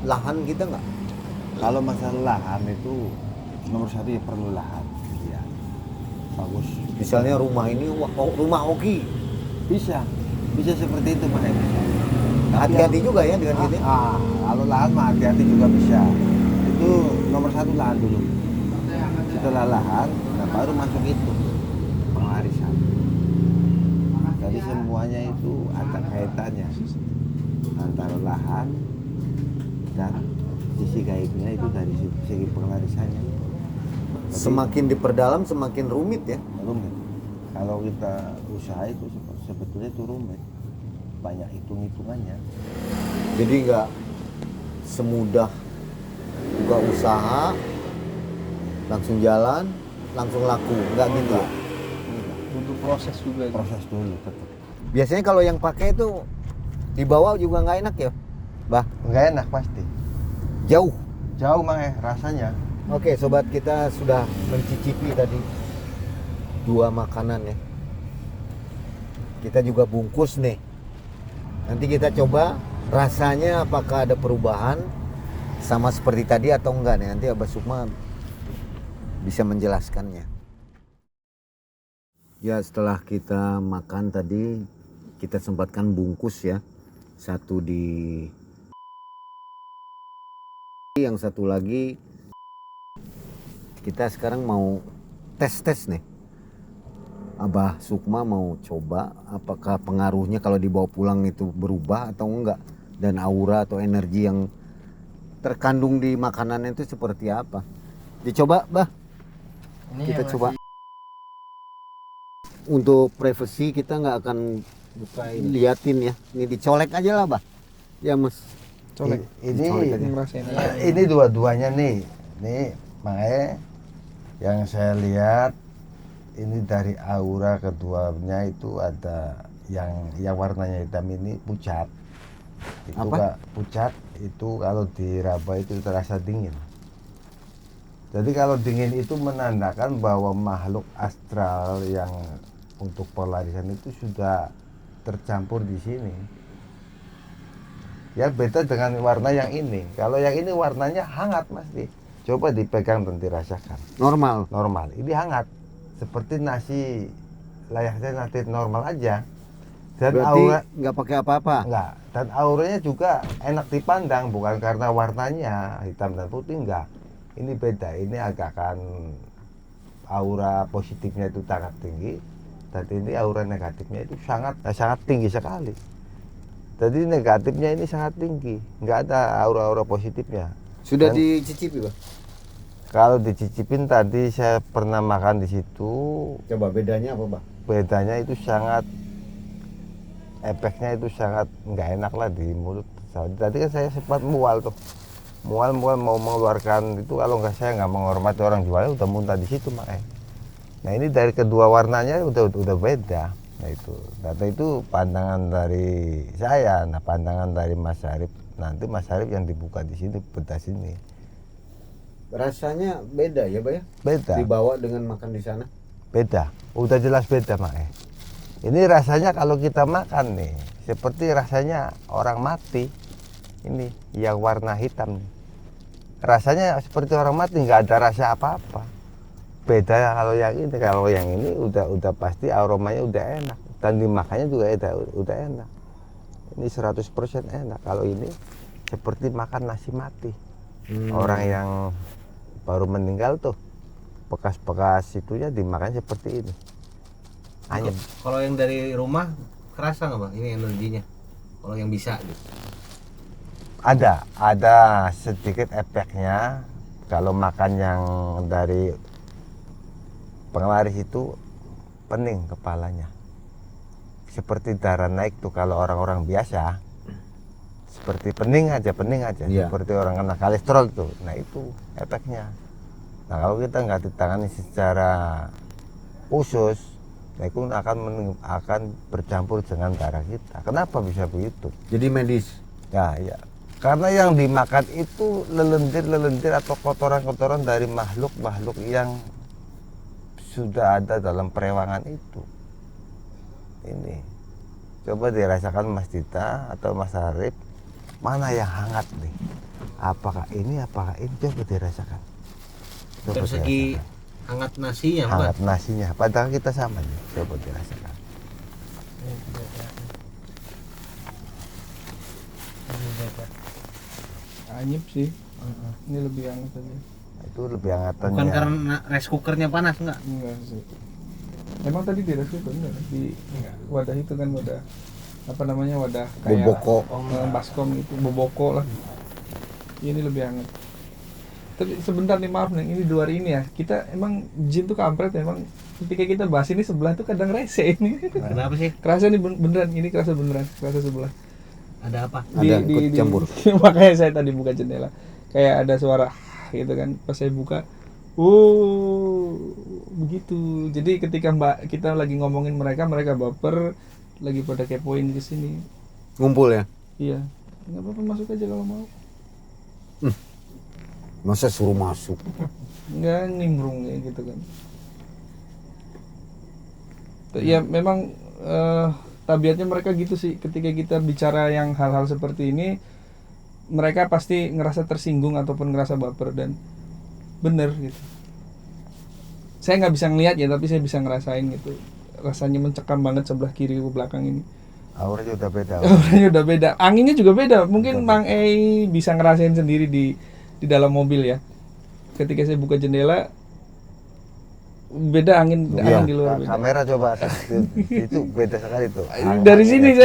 lahan kita nggak? Kalau masalah lahan itu nomor satu ya perlu lahan. Iya. Bagus. Misalnya rumah ini, rumah hoki. Bisa seperti itu Pak. Hati-hati juga ya dengan gitu. Kalau lahan mah hati-hati juga bisa. Itu nomor satu lahan dulu. Setelah lahan, nah baru masuk itu pengarisan. Jadi semuanya itu ada kaitannya antara lahan dan sisi gaibnya itu dari segi pengarisannya. Semakin diperdalam semakin rumit ya. Rumit. Kalau kita usaha itu sebetulnya itu rumit. Banyak hitung-hitungannya. Jadi nggak semudah buka usaha langsung jalan langsung laku, nggak gitu ya? Butuh proses juga. Proses dulu tetap. Biasanya kalau yang pakai itu dibawa juga nggak enak ya, bah? Nggak enak pasti. Jauh. Jauh rasanya. Oke, sobat, kita sudah mencicipi tadi 2 makanan ya. Kita juga bungkus nih. Nanti kita coba rasanya apakah ada perubahan sama seperti tadi atau enggak nih. Nanti Abah Sukma bisa menjelaskannya. Ya, setelah kita makan tadi, kita sempatkan bungkus ya. Satu di yang satu lagi kita sekarang mau tes nih. Abah Sukma mau coba apakah pengaruhnya kalau dibawa pulang itu berubah atau enggak, dan aura atau energi yang terkandung di makanan itu seperti apa. Dicoba, Bah. Ini Kita yang coba. Untuk privasi kita nggak akan liatin ya. Ini dicolek aja lah, Bah. Ya, Mas. Colek. Dicolek aja. Ngerasain. Ini dua-duanya nih. Nih, makanya yang saya lihat ini dari aura keduanya itu ada yang warnanya hitam ini pucat. Itu Apa? pucat itu kalau diraba itu terasa dingin. Jadi kalau dingin itu menandakan bahwa makhluk astral yang untuk pelarisan itu sudah tercampur di sini. Ya beda dengan warna yang ini. Kalau yang ini warnanya hangat pasti. Coba dipegang dan dirasakan. Normal. Normal. Ini hangat. Seperti nasi layaknya nasi normal aja. Dan Berarti aura nggak pakai apa-apa. enggak, dan auranya juga enak dipandang, bukan karena warnanya hitam dan putih, enggak. Ini beda, ini agak kan aura positifnya itu sangat tinggi, dan ini aura negatifnya itu sangat tinggi sekali. Jadi negatifnya ini sangat tinggi, nggak ada aura-aura positifnya. Sudah Dan dicicipi, Pak? kalau dicicipin tadi saya pernah makan di situ, Coba bedanya apa, Pak? bedanya itu sangat, efeknya itu sangat nggak enak lah di mulut. Tadi kan saya sempat mual tuh, mual mau mengeluarkan itu, kalau nggak saya nggak menghormati orang jualnya udah muntah di situ makanya. Nah ini dari kedua warnanya udah beda. Nah itu pandangan dari saya, nah pandangan dari Mas Syarif, nanti Mas Syarif yang dibuka di sini peta sini Rasanya beda ya, Pak ya? beda, Dibawa dengan makan di sana. beda, udah jelas beda makanya. Ini rasanya kalau kita makan nih, seperti rasanya orang mati. Ini yang warna hitam nih. Rasanya seperti orang mati, nggak ada rasa apa-apa. Beda kalau yang ini udah pasti aromanya udah enak. Dan dimakannya juga udah enak. Ini 100% enak. Kalau ini seperti makan nasi mati. Orang yang baru meninggal tuh, bekas-bekas itunya dimakan seperti ini. Anyep. Kalau yang dari rumah kerasa nggak bang? Ini energinya. Kalau yang bisa gitu. Ada sedikit efeknya kalau makan yang dari penglaris itu, pening kepalanya, seperti darah naik tuh kalau orang-orang biasa, seperti pening aja Iya. seperti orang kena kolesterol tuh. Nah itu efeknya. Nah kalau kita nggak ditangani secara khusus, nah itu akan bercampur dengan darah kita. Kenapa bisa begitu? Jadi medis. Ya, ya. Karena yang dimakan itu lelendir atau kotoran-kotoran dari makhluk-makhluk yang sudah ada dalam perewangan itu. Ini. Coba dirasakan Mas Dita atau Mas Arif, mana yang hangat nih? Apakah ini? Coba dirasakan. Coba Dari segi dirasakan. hangat nasinya bang. Hangat nasinya. Padahal kita sama nih. Coba dirasakan. Anyep sih. Ini lebih hangat aja. Itu lebih hangatannya. Bukan karena rice cookernya panas nggak? Enggak sih. Emang tadi di resto enggak di wadah itu kan wadah apa namanya wadah kayak Boboko. baskom itu boboko lah. Ini lebih hangat. Tapi sebentar nih maaf nih, ini 2 hari ini ya kita emang jin tuh kampret emang ketika kita bahas ini sebelah tuh kadang rese ini. Kenapa sih? Kerasa nih beneran, ini kerasa beneran, kerasa sebelah. Ada apa? Ada ikut campur. Makanya saya tadi buka jendela kayak ada suara gitu kan, pas saya buka begitu. Jadi ketika kita lagi ngomongin mereka baper, lagi pada kepoin ke sini. Ngumpul ya? Iya, nggak apa-apa, masuk aja kalau mau. Masa suruh masuk? Nggak nimbrung ya gitu kan. Ya memang tabiatnya mereka gitu sih. Ketika kita bicara yang hal-hal seperti ini, mereka pasti ngerasa tersinggung ataupun ngerasa baper, dan bener gitu. Saya nggak bisa ngelihat ya, tapi saya bisa ngerasain gitu. Rasanya mencekam banget sebelah kiri ke belakang ini. Auranya udah beda. Auranya udah beda, anginnya juga beda. Mungkin Mang Ei bisa ngerasain sendiri di dalam mobil ya. Ketika saya buka jendela, beda angin di luar beda. Kamera coba itu beda sekali tuh. Dari sini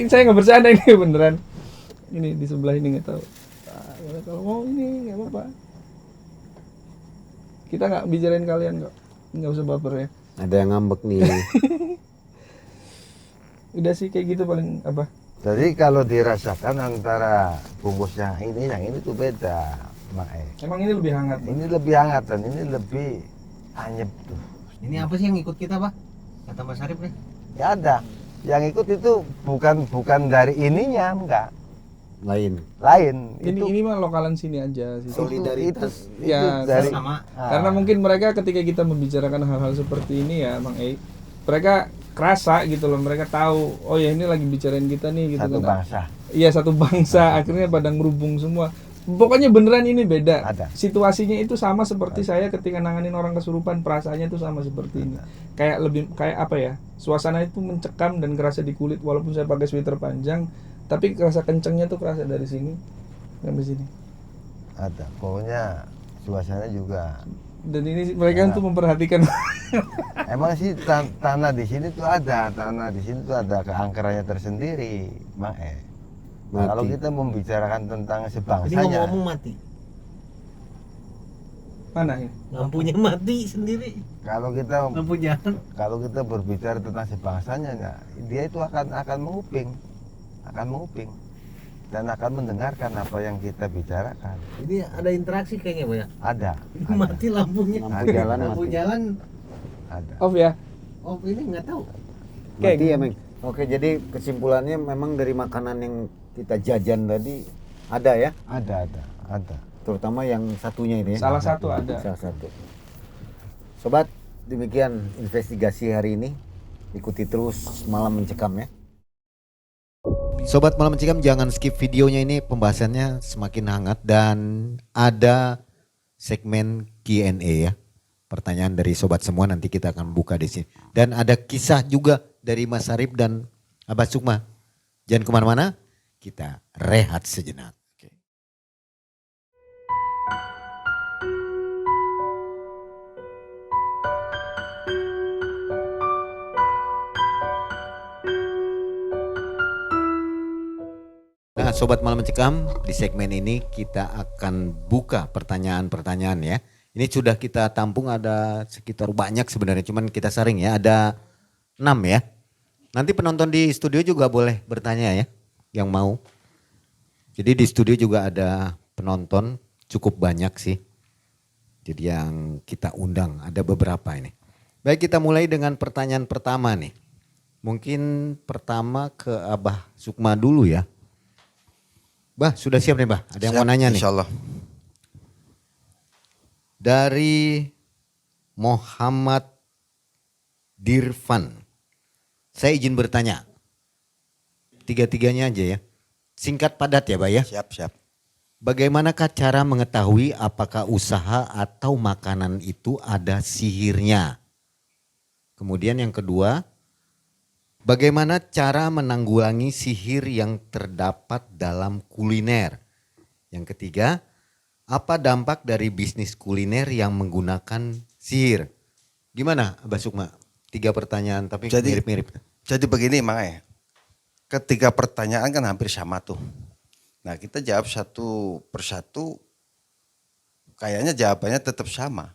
saya nggak bercanda, ini beneran. Ini di sebelah ini nggak tahu. Nah, kalau mau ini nggak apa-apa. Kita nggak bicarain kalian kok, nggak usah baper ya. Ada yang ngambek nih. Udah sih kayak gitu paling apa. Jadi kalau dirasakan antara bungkus yang ini tuh beda, Mae. Emang ini lebih hangat. Ini lebih hangat dan ini lebih anyep tuh. Ini apa sih yang ikut kita pak? Kata Mas Arif nih. Ya ada. Yang ikut itu bukan dari ininya, enggak. Lain. Lain. Ini mah lokalan sini aja sih. Solidaritas. Itu Ya, dari sama. Karena mungkin mereka ketika kita membicarakan hal-hal seperti ini ya Mang Ei, mereka kerasa gitu loh, mereka tahu oh ya ini lagi bicarain kita nih gitu satu kan. bangsa. Iya, satu bangsa, akhirnya pada ngerubung semua. Pokoknya beneran ini beda. Ada. Situasinya itu sama seperti saya ketika nanganin orang kesurupan, perasaannya itu sama seperti ini. Kayak lebih kayak apa ya? Suasana itu mencekam dan kerasa di kulit walaupun saya pakai sweater panjang, tapi kerasa kencengnya tuh kerasa dari sini sampai sini. Ada, pokoknya suasana juga. Dan ini mereka tuh memperhatikan. Emang sih tanah di sini tuh ada, tanah di sini tuh ada keangkerannya tersendiri, Mang Mati. Kalau kita membicarakan tentang Jadi sebangsanya, ngomong-ngomong mati. Mana ini? Lampunya mati sendiri. kalau kita Lampu jalan. kalau kita berbicara tentang sebangsanya, nah, dia itu akan menguping, dan akan mendengarkan apa yang kita bicarakan. Jadi ada interaksi kayaknya Pak ya. Ada, Ini mati lampunya. Lampu jalan Lampu mati. jalan. ada. Off ya. Oh ini nggak tahu. Mati ya, Meng. Oke, jadi kesimpulannya memang dari makanan yang kita jajan tadi ada ya, Ada. terutama yang satunya ini ya. Salah satu ada. Salah satu. Sobat, demikian investigasi hari ini. Ikuti terus Malam Mencekam ya. Sobat Malam Mencekam, jangan skip videonya, ini pembahasannya semakin hangat dan ada segmen Q&A ya. Pertanyaan dari sobat semua nanti kita akan buka di sini. Dan ada kisah juga dari Mas Arif dan Abah Sukma. Jangan kemana-mana, kita rehat sejenak. Nah, Sobat Malam Mencekam, di segmen ini kita akan buka pertanyaan-pertanyaan ya. Ini sudah kita tampung, ada sekitar banyak sebenarnya, cuman kita saring ya, ada 6 ya. Nanti penonton di studio juga boleh bertanya ya, yang mau. Jadi di studio juga ada penonton, cukup banyak sih. Jadi yang kita undang, ada beberapa ini. Baik, kita mulai dengan pertanyaan pertama nih. Mungkin pertama ke Abah Sukma dulu ya. Bah, sudah siap nih Bah? Ada yang mau nanya nih? Insyaallah. Dari Muhammad Dirfan. Saya izin bertanya. Tiga-tiganya aja ya. Singkat padat ya Bah ya. Siap. Bagaimanakah cara mengetahui apakah usaha atau makanan itu ada sihirnya? Kemudian yang kedua, bagaimana cara menanggulangi sihir yang terdapat dalam kuliner? Yang ketiga, apa dampak dari bisnis kuliner yang menggunakan sihir? Gimana Abah Sukma? 3 pertanyaan tapi mirip-mirip. Jadi begini Mang ketiga pertanyaan kan hampir sama tuh. Nah kita jawab satu persatu, kayaknya jawabannya tetap sama.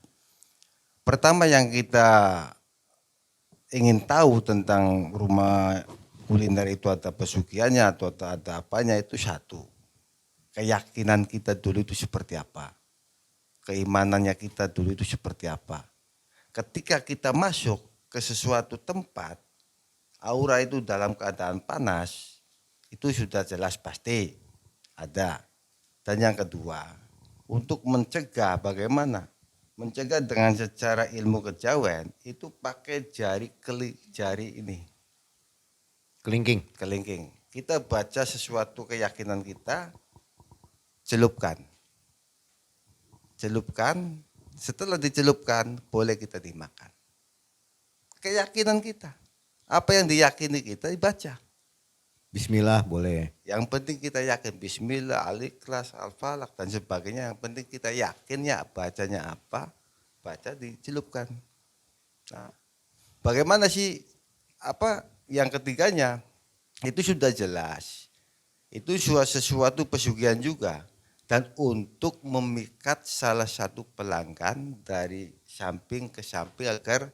Pertama yang kita ingin tahu tentang rumah kuliner itu ada pesugihannya atau ada apanya itu satu. Keyakinan kita dulu itu seperti apa. Keimanannya kita dulu itu seperti apa. Ketika kita masuk ke sesuatu tempat, aura itu dalam keadaan panas, itu sudah jelas pasti ada. Dan yang kedua, untuk mencegah bagaimana? Mencegah dengan secara ilmu kejawen itu pakai jari ini, kelingking. Kita baca sesuatu keyakinan kita, celupkan. Setelah dicelupkan boleh kita dimakan. Keyakinan kita, apa yang diyakini kita dibaca. Bismillah boleh. Yang penting kita yakin Bismillah, Al-Ikhlas, Al-Falaq dan sebagainya. Yang penting kita yakin ya bacanya apa, baca dicelupkan. Nah, bagaimana sih apa yang ketiganya? Itu sudah jelas. Itu sesuatu pesugihan juga. Dan untuk memikat salah satu pelanggan dari samping ke samping agar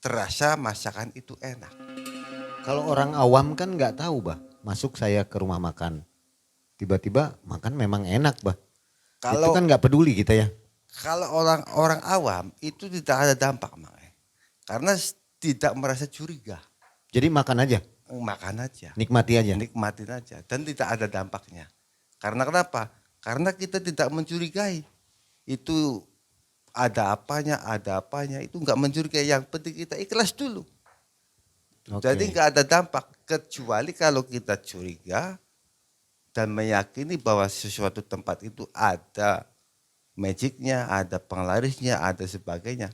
terasa masakan itu enak. Kalau orang awam kan nggak tahu Bah. Masuk saya ke rumah makan. Tiba-tiba makan memang enak Bah. Itu kan nggak peduli kita ya. Kalau orang awam itu tidak ada dampak Mang. Karena tidak merasa curiga. Jadi makan aja. Makan aja. Nikmati aja. Nikmatin aja dan tidak ada dampaknya. Karena kenapa? Karena kita tidak mencurigai. Itu ada apanya itu nggak mencurigai. Yang penting kita ikhlas dulu. Oke. Jadi nggak ada dampak kecuali kalau kita curiga dan meyakini bahwa sesuatu tempat itu ada magicnya, ada penglarisnya, ada sebagainya,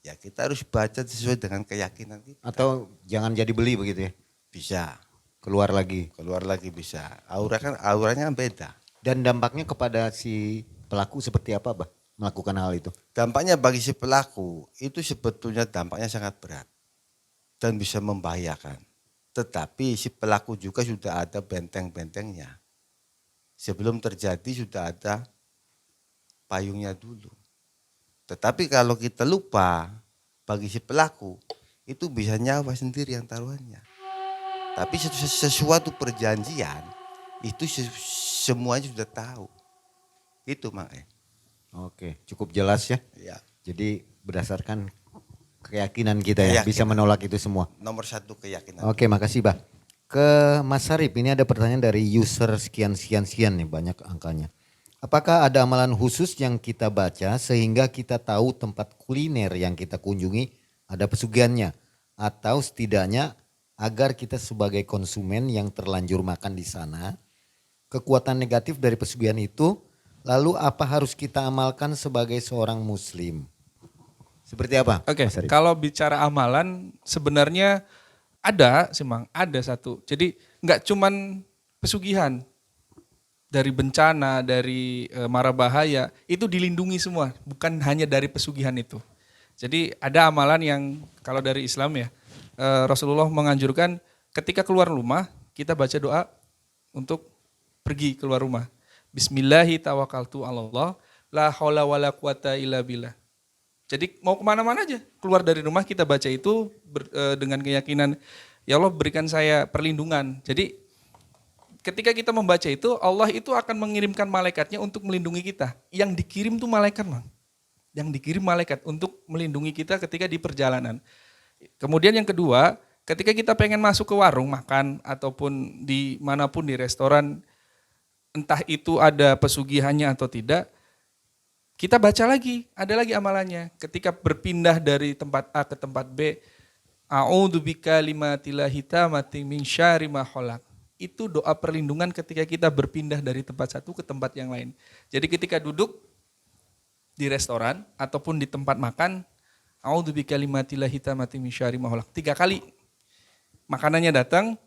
ya kita harus baca sesuai dengan keyakinan kita. Atau jangan jadi beli begitu ya. Bisa, Keluar lagi. keluar lagi bisa. Auranya kan beda. Dan dampaknya kepada si pelaku seperti apa, Bah? Melakukan hal itu. Dampaknya bagi si pelaku itu sebetulnya dampaknya sangat berat dan bisa membahayakan. Tetapi si pelaku juga sudah ada benteng-bentengnya. Sebelum terjadi sudah ada payungnya dulu. Tetapi kalau kita lupa, bagi si pelaku itu bisa nyawa sendiri yang taruhannya. Tapi sesuatu perjanjian itu semuanya sudah tahu. Itu makanya. Oke, cukup jelas ya. Ya, Jadi berdasarkan keyakinan kita ya, bisa Keyakinan. menolak itu semua. nomor satu keyakinan. Oke, makasih Bah. Ke Mas Sarip, ini ada pertanyaan dari user sekian nih, banyak angkanya. Apakah ada amalan khusus yang kita baca sehingga kita tahu tempat kuliner yang kita kunjungi ada pesugihannya? Atau setidaknya agar kita sebagai konsumen yang terlanjur makan di sana, kekuatan negatif dari pesugihan itu, lalu apa harus kita amalkan sebagai seorang muslim? Seperti apa? Oke, Mas Sarip? kalau bicara amalan sebenarnya ada sih Mang, ada satu. Jadi nggak cuman pesugihan, dari bencana, dari mara bahaya, itu dilindungi semua, bukan hanya dari pesugihan itu. Jadi ada amalan yang kalau dari Islam ya, Rasulullah menganjurkan ketika keluar rumah, kita baca doa untuk pergi keluar rumah. Bismillahi tawakkaltu 'alallah, la haula wala quwata illa billah. Jadi mau kemana-mana aja, keluar dari rumah kita baca itu dengan keyakinan, ya Allah berikan saya perlindungan. Jadi ketika kita membaca itu, Allah itu akan mengirimkan malaikatnya untuk melindungi kita. Yang dikirim tuh malaikat, Bang. Yang dikirim malaikat untuk melindungi kita ketika di perjalanan. Kemudian yang kedua, ketika kita pengen masuk ke warung makan ataupun di manapun di restoran, entah itu ada pesugihannya atau tidak, kita baca lagi, ada lagi amalannya. Ketika berpindah dari tempat A ke tempat B, a'udzubika limatillahi tamati min syarri ma khalaq. Itu doa perlindungan ketika kita berpindah dari tempat satu ke tempat yang lain. Jadi ketika duduk di restoran ataupun di tempat makan, a'udzubika limatillahi tamati min syarri ma khalaq. 3 kali makanannya datang,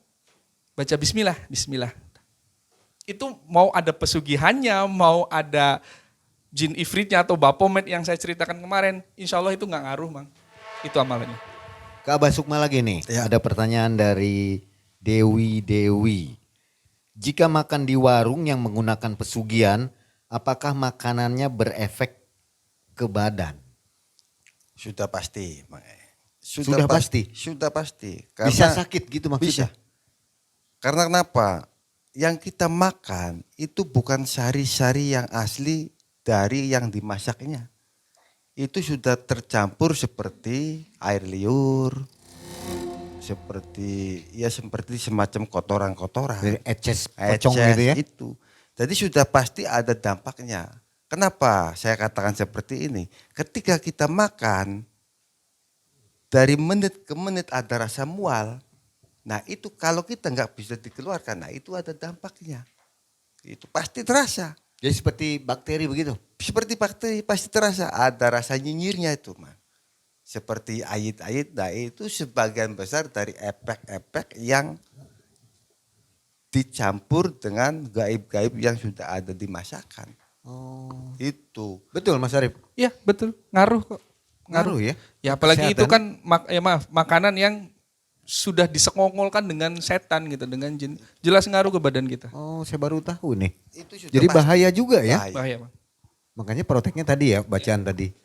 baca bismillah, bismillah. Itu mau ada pesugihannya, mau ada jin ifritnya atau bapomet yang saya ceritakan kemarin, insya Allah itu nggak ngaruh, Bang. Itu amalannya. Ke Abah Sukma lagi nih, ada pertanyaan dari Dewi. Jika makan di warung yang menggunakan pesugihan, apakah makanannya berefek ke badan? Sudah pasti, makanya. Sudah pasti? Sudah pasti. Bisa sakit gitu maksudnya? Bisa. Karena kenapa? Yang kita makan itu bukan sari-sari yang asli dari yang dimasaknya. Itu sudah tercampur seperti air liur, seperti semacam kotoran-kotoran. Dari eces pocong gitu ya? Itu. Jadi sudah pasti ada dampaknya. Kenapa saya katakan seperti ini? Ketika kita makan, dari menit ke menit ada rasa mual. Nah itu kalau kita nggak bisa dikeluarkan, nah itu ada dampaknya. Itu pasti terasa. Jadi seperti bakteri begitu? Seperti bakteri pasti terasa, ada rasa nyinyirnya itu, Mas. Seperti ait-ait, nah itu sebagian besar dari efek-efek yang dicampur dengan gaib-gaib yang sudah ada di masakan. Oh. Itu. Betul Mas Arif? Iya betul, ngaruh kok. Ngaruh ya? Ya apalagi itu Kesehatan. kan makanan yang sudah disekongkolkan dengan setan gitu, dengan jin. Jelas ngaruh ke badan kita. Oh saya baru tahu nih. Itu sudah Jadi pasti. bahaya juga ya? Bahaya. Bahaya, Bang. Makanya proteknya tadi ya, bacaan tadi.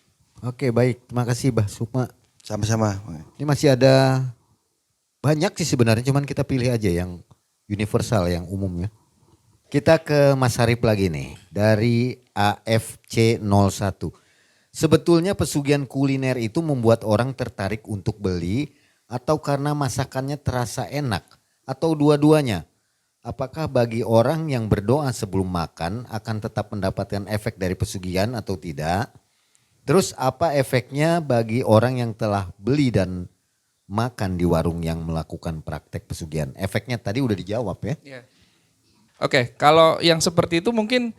Oke baik, terima kasih Bah Sukma. Sama-sama. Ini masih ada banyak sih sebenarnya, cuman kita pilih aja yang universal, yang umum ya. Kita ke Mas Harip lagi nih, dari AFC 01. Sebetulnya pesugihan kuliner itu membuat orang tertarik untuk beli atau karena masakannya terasa enak atau dua-duanya? Apakah bagi orang yang berdoa sebelum makan akan tetap mendapatkan efek dari pesugihan atau tidak? Terus apa efeknya bagi orang yang telah beli dan makan di warung yang melakukan praktek pesugihan? Efeknya tadi udah dijawab ya. Iya. Oke, kalau yang seperti itu mungkin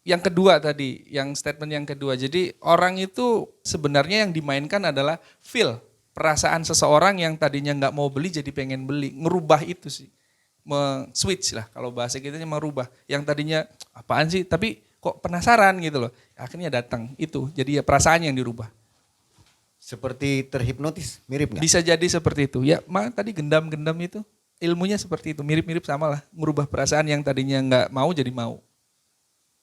yang kedua tadi, yang statement yang kedua. Jadi orang itu sebenarnya yang dimainkan adalah feel, perasaan seseorang yang tadinya nggak mau beli jadi pengen beli, ngerubah itu sih. Switch lah kalau bahasa kita merubah. Yang tadinya apaan sih, tapi kok penasaran gitu loh. Akhirnya datang itu, jadi ya perasaannya yang dirubah. Seperti terhipnotis, mirip nggak? Bisa jadi seperti itu. Ya, tadi gendam-gendam itu ilmunya seperti itu, mirip-mirip sama lah. Merubah perasaan yang tadinya nggak mau jadi mau.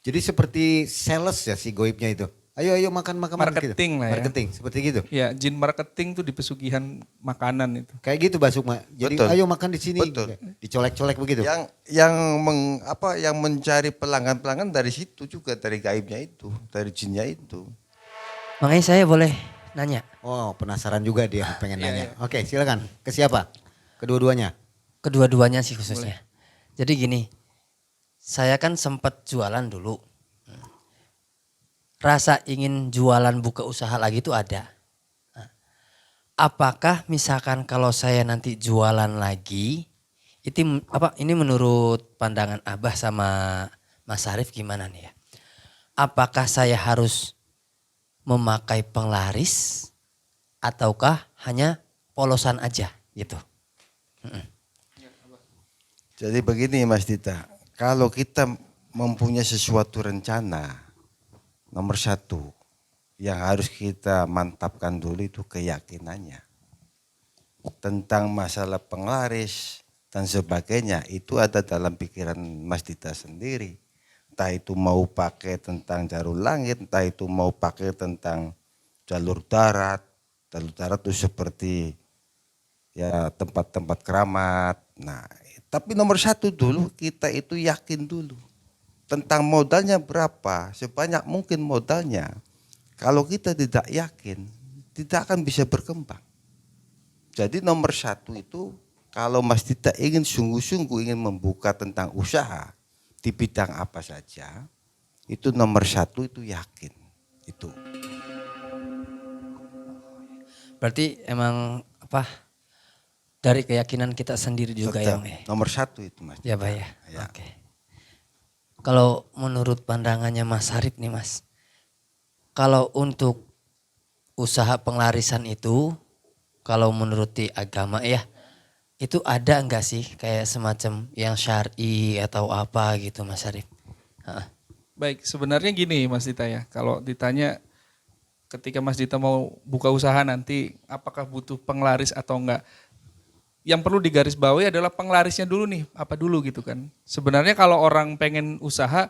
Jadi seperti sales ya si goibnya itu. Ayo makan Marketing gitu. lah ya. Marketing seperti gitu. Ya, jin marketing tuh di pesugihan makanan itu. Kayak gitu Mbak Sukma. Jadi Betul. ayo makan di sini. Betul. Dicolek-colek begitu. Yang mencari pelanggan-pelanggan dari situ juga, dari gaibnya itu, dari jinnya itu. Makanya saya boleh nanya. Oh penasaran juga dia pengen Iya, nanya. Oke silakan. Ke siapa? Kedua-duanya. Kedua-duanya sih khususnya. Jadi gini, saya kan sempat jualan dulu. Rasa ingin jualan buka usaha lagi itu ada. Nah, apakah misalkan kalau saya nanti jualan lagi, ini menurut pandangan Abah sama Mas Arif gimana nih ya? Apakah saya harus memakai penglaris ataukah hanya polosan aja gitu? Jadi begini Mas Dita, kalau kita mempunyai sesuatu rencana, nomor satu yang harus kita mantapkan dulu itu keyakinannya. Tentang masalah penglaris dan sebagainya itu ada dalam pikiran Mas Dita sendiri. Entah itu mau pakai tentang jalur langit, entah itu mau pakai tentang jalur darat. Jalur darat itu seperti ya tempat-tempat keramat. Nah, tapi nomor satu dulu kita itu yakin dulu. Tentang modalnya berapa, sebanyak mungkin modalnya. Kalau kita tidak yakin, tidak akan bisa berkembang. Jadi nomor satu itu kalau Mas Dita ingin sungguh-sungguh ingin membuka tentang usaha di bidang apa saja, itu nomor satu itu yakin. Itu. Berarti emang dari keyakinan kita sendiri juga Tetap, ya. nomor satu itu Mas. Ya Pak ya. Ya. Oke. Kalau menurut pandangannya Mas Arif nih Mas, kalau untuk usaha penglarisan itu, kalau menurut di agama ya, itu ada enggak sih kayak semacam yang syar'i atau apa gitu Mas Arif? Baik, sebenarnya gini Mas Dita ya, kalau ditanya ketika Mas Dita mau buka usaha nanti apakah butuh penglaris atau enggak. Yang perlu digarisbawahi adalah penglarisnya dulu nih, apa dulu gitu kan. Sebenarnya kalau orang pengen usaha,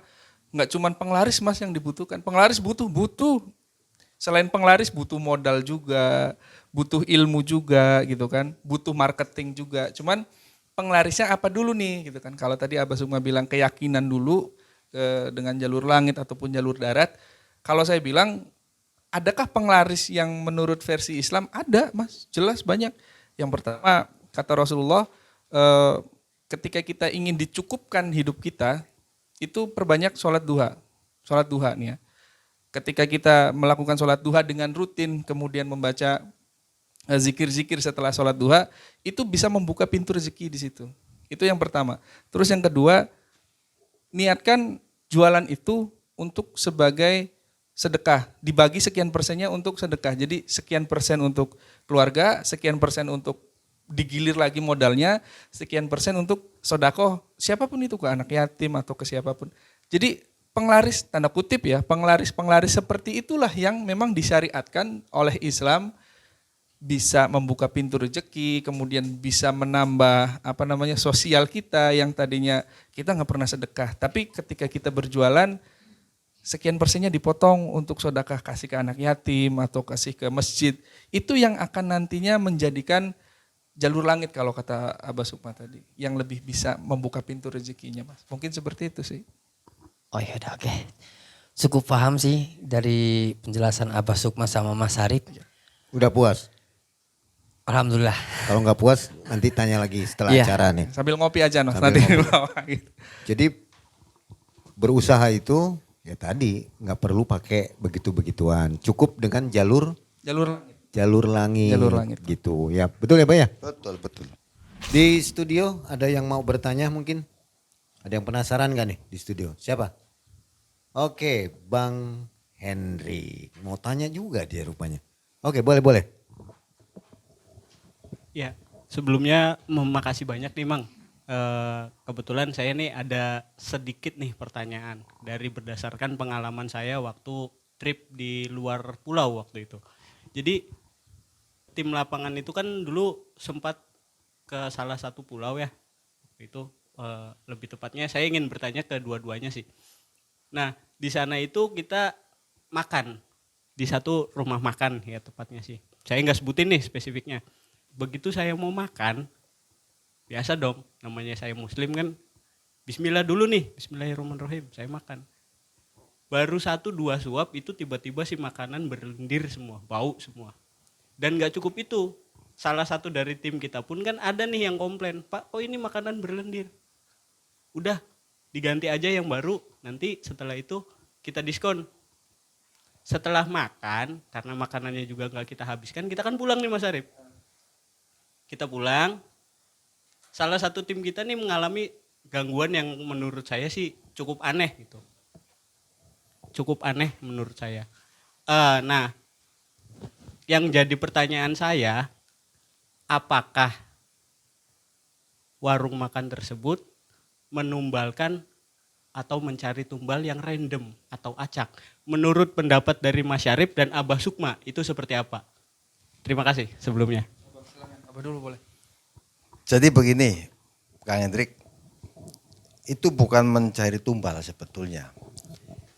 nggak cuma penglaris Mas yang dibutuhkan. Penglaris butuh. Selain penglaris butuh modal juga, butuh ilmu juga gitu kan, butuh marketing juga. Cuman penglarisnya apa dulu nih gitu kan. Kalau tadi Abah Sukma bilang keyakinan dulu dengan jalur langit ataupun jalur darat. Kalau saya bilang, adakah penglaris yang menurut versi Islam? Ada Mas, jelas banyak. Yang pertama, kata Rasulullah, ketika kita ingin dicukupkan hidup kita, itu perbanyak sholat duha. Sholat duha nih ya. Ketika kita melakukan sholat duha dengan rutin, kemudian membaca zikir-zikir setelah sholat duha, itu bisa membuka pintu rezeki di situ. Itu yang pertama. Terus yang kedua, niatkan jualan itu untuk sebagai sedekah. Dibagi sekian persennya untuk sedekah. Jadi sekian persen untuk keluarga, sekian persen untuk digilir lagi modalnya, sekian persen untuk sodakoh, siapapun itu, ke anak yatim atau ke siapapun. Jadi penglaris, tanda kutip ya, penglaris seperti itulah yang memang disyariatkan oleh Islam, bisa membuka pintu rezeki, kemudian bisa menambah sosial kita yang tadinya kita nggak pernah sedekah. Tapi ketika kita berjualan, sekian persennya dipotong untuk sedekah, kasih ke anak yatim atau kasih ke masjid. Itu yang akan nantinya menjadikan jalur langit kalau kata Abah Sukma tadi, yang lebih bisa membuka pintu rezekinya Mas. Mungkin seperti itu sih. Oh ya udah oke. Cukup paham sih dari penjelasan Abah Sukma sama Mas Arif. Udah puas? Alhamdulillah. Kalau nggak puas nanti tanya lagi setelah Iya. acara nih. Sambil ngopi aja Mas, Sambil nanti ngopi. di bawah gitu. Jadi berusaha itu ya tadi nggak perlu pakai begitu-begituan. Cukup dengan jalur Jalur langit. jalur langit gitu. Ya betul ya Pak ya? Betul. Di studio ada yang mau bertanya mungkin? Ada yang penasaran gak nih di studio? Siapa? Oke, Bang Henry. Mau tanya juga dia rupanya. Oke, boleh. Ya, sebelumnya makasih banyak nih Mang. Kebetulan saya nih ada sedikit nih pertanyaan dari berdasarkan pengalaman saya waktu trip di luar pulau waktu itu. Jadi tim lapangan itu kan dulu sempat ke salah satu pulau ya. Itu lebih tepatnya saya ingin bertanya ke dua-duanya sih. Nah, di sana itu kita makan di satu rumah makan ya tepatnya sih. Saya nggak sebutin nih spesifiknya. Begitu saya mau makan, biasa dong, namanya saya muslim kan, bismillah dulu nih, bismillahirrahmanirrahim, saya makan. Baru 1-2 suap itu tiba-tiba si makanan berlendir semua, bau semua. Dan gak cukup itu, salah satu dari tim kita pun kan ada nih yang komplain, Pak kok ini makanan berlendir? Udah, diganti aja yang baru, nanti setelah itu kita diskon. Setelah makan, karena makanannya juga gak kita habiskan, kita kan pulang nih Mas Arif. Kita pulang, salah satu tim kita nih mengalami gangguan yang menurut saya sih cukup aneh gitu. Cukup aneh menurut saya. Nah, yang jadi pertanyaan saya, apakah warung makan tersebut menumbalkan atau mencari tumbal yang random atau acak? Menurut pendapat dari Mas Syarif dan Abah Sukma, itu seperti apa? Terima kasih sebelumnya. Apa dulu boleh? Jadi begini, Kang Hendrik, itu bukan mencari tumbal sebetulnya.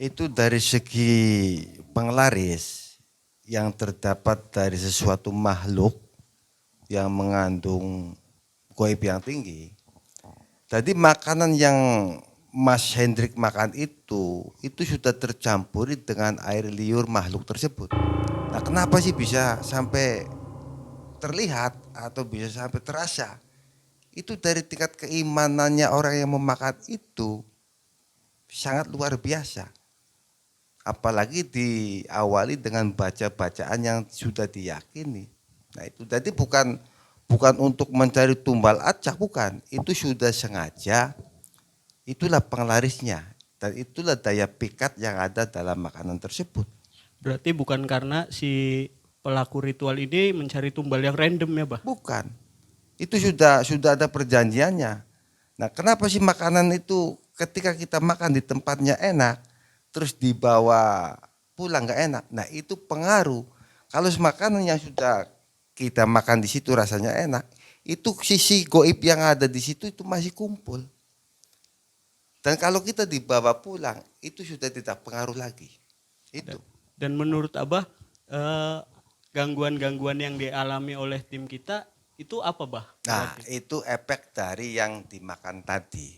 Itu dari segi penglaris yang terdapat dari sesuatu makhluk yang mengandung goib yang tinggi. Jadi makanan yang Mas Hendrik makan itu sudah tercampuri dengan air liur makhluk tersebut. Nah, kenapa sih bisa sampai terlihat atau bisa sampai terasa? Itu dari tingkat keimanannya orang yang memakan itu sangat luar biasa. Apalagi diawali dengan baca-bacaan yang sudah diyakini. Nah itu jadi bukan untuk mencari tumbal acak, bukan. Itu sudah sengaja, itulah penglarisnya. Dan itulah daya pikat yang ada dalam makanan tersebut. Berarti bukan karena si pelaku ritual ini mencari tumbal yang random ya, Bah? Bukan. Itu sudah ada perjanjiannya. Nah, kenapa sih makanan itu ketika kita makan di tempatnya enak, terus dibawa pulang nggak enak? Nah, itu pengaruh. Kalau makanan yang sudah kita makan di situ rasanya enak, itu sisi goib yang ada di situ itu masih kumpul. Dan kalau kita dibawa pulang, itu sudah tidak pengaruh lagi. Itu. Dan menurut Abah, gangguan-gangguan yang dialami oleh tim kita itu apa, Bah? Nah, itu efek dari yang dimakan tadi.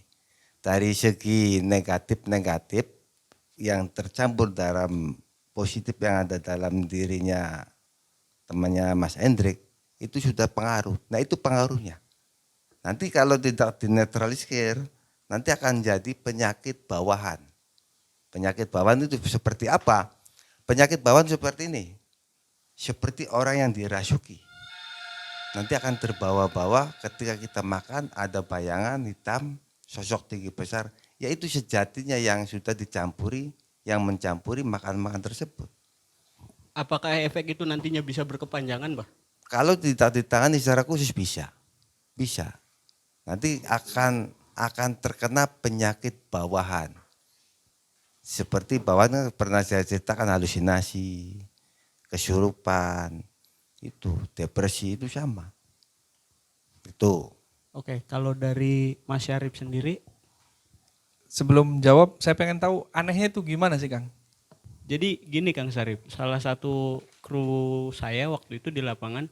Dari segi negatif-negatif yang tercampur dalam positif yang ada dalam dirinya temannya Mas Hendrik, itu sudah pengaruh. Nah, itu pengaruhnya. Nanti kalau tidak dinetralisir, nanti akan jadi penyakit bawahan. Penyakit bawahan itu seperti apa? Penyakit bawahan seperti ini. Seperti orang yang dirasuki. Nanti akan terbawa-bawa ketika kita makan ada bayangan hitam, sosok tinggi besar. Yaitu sejatinya yang sudah dicampuri, yang mencampuri makan-makan tersebut. Apakah efek itu nantinya bisa berkepanjangan, Bah? Kalau tidak ditangani secara khusus bisa. Bisa. Nanti akan terkena penyakit bawahan. Seperti bawahan pernah saya ceritakan halusinasi, kesurupan, itu depresi itu sama. Itu. Oke, kalau dari Mas Syarif sendiri, Sebelum jawab, saya pengen tahu anehnya itu gimana sih Kang? jadi gini Kang Syarif, salah satu kru saya waktu itu di lapangan,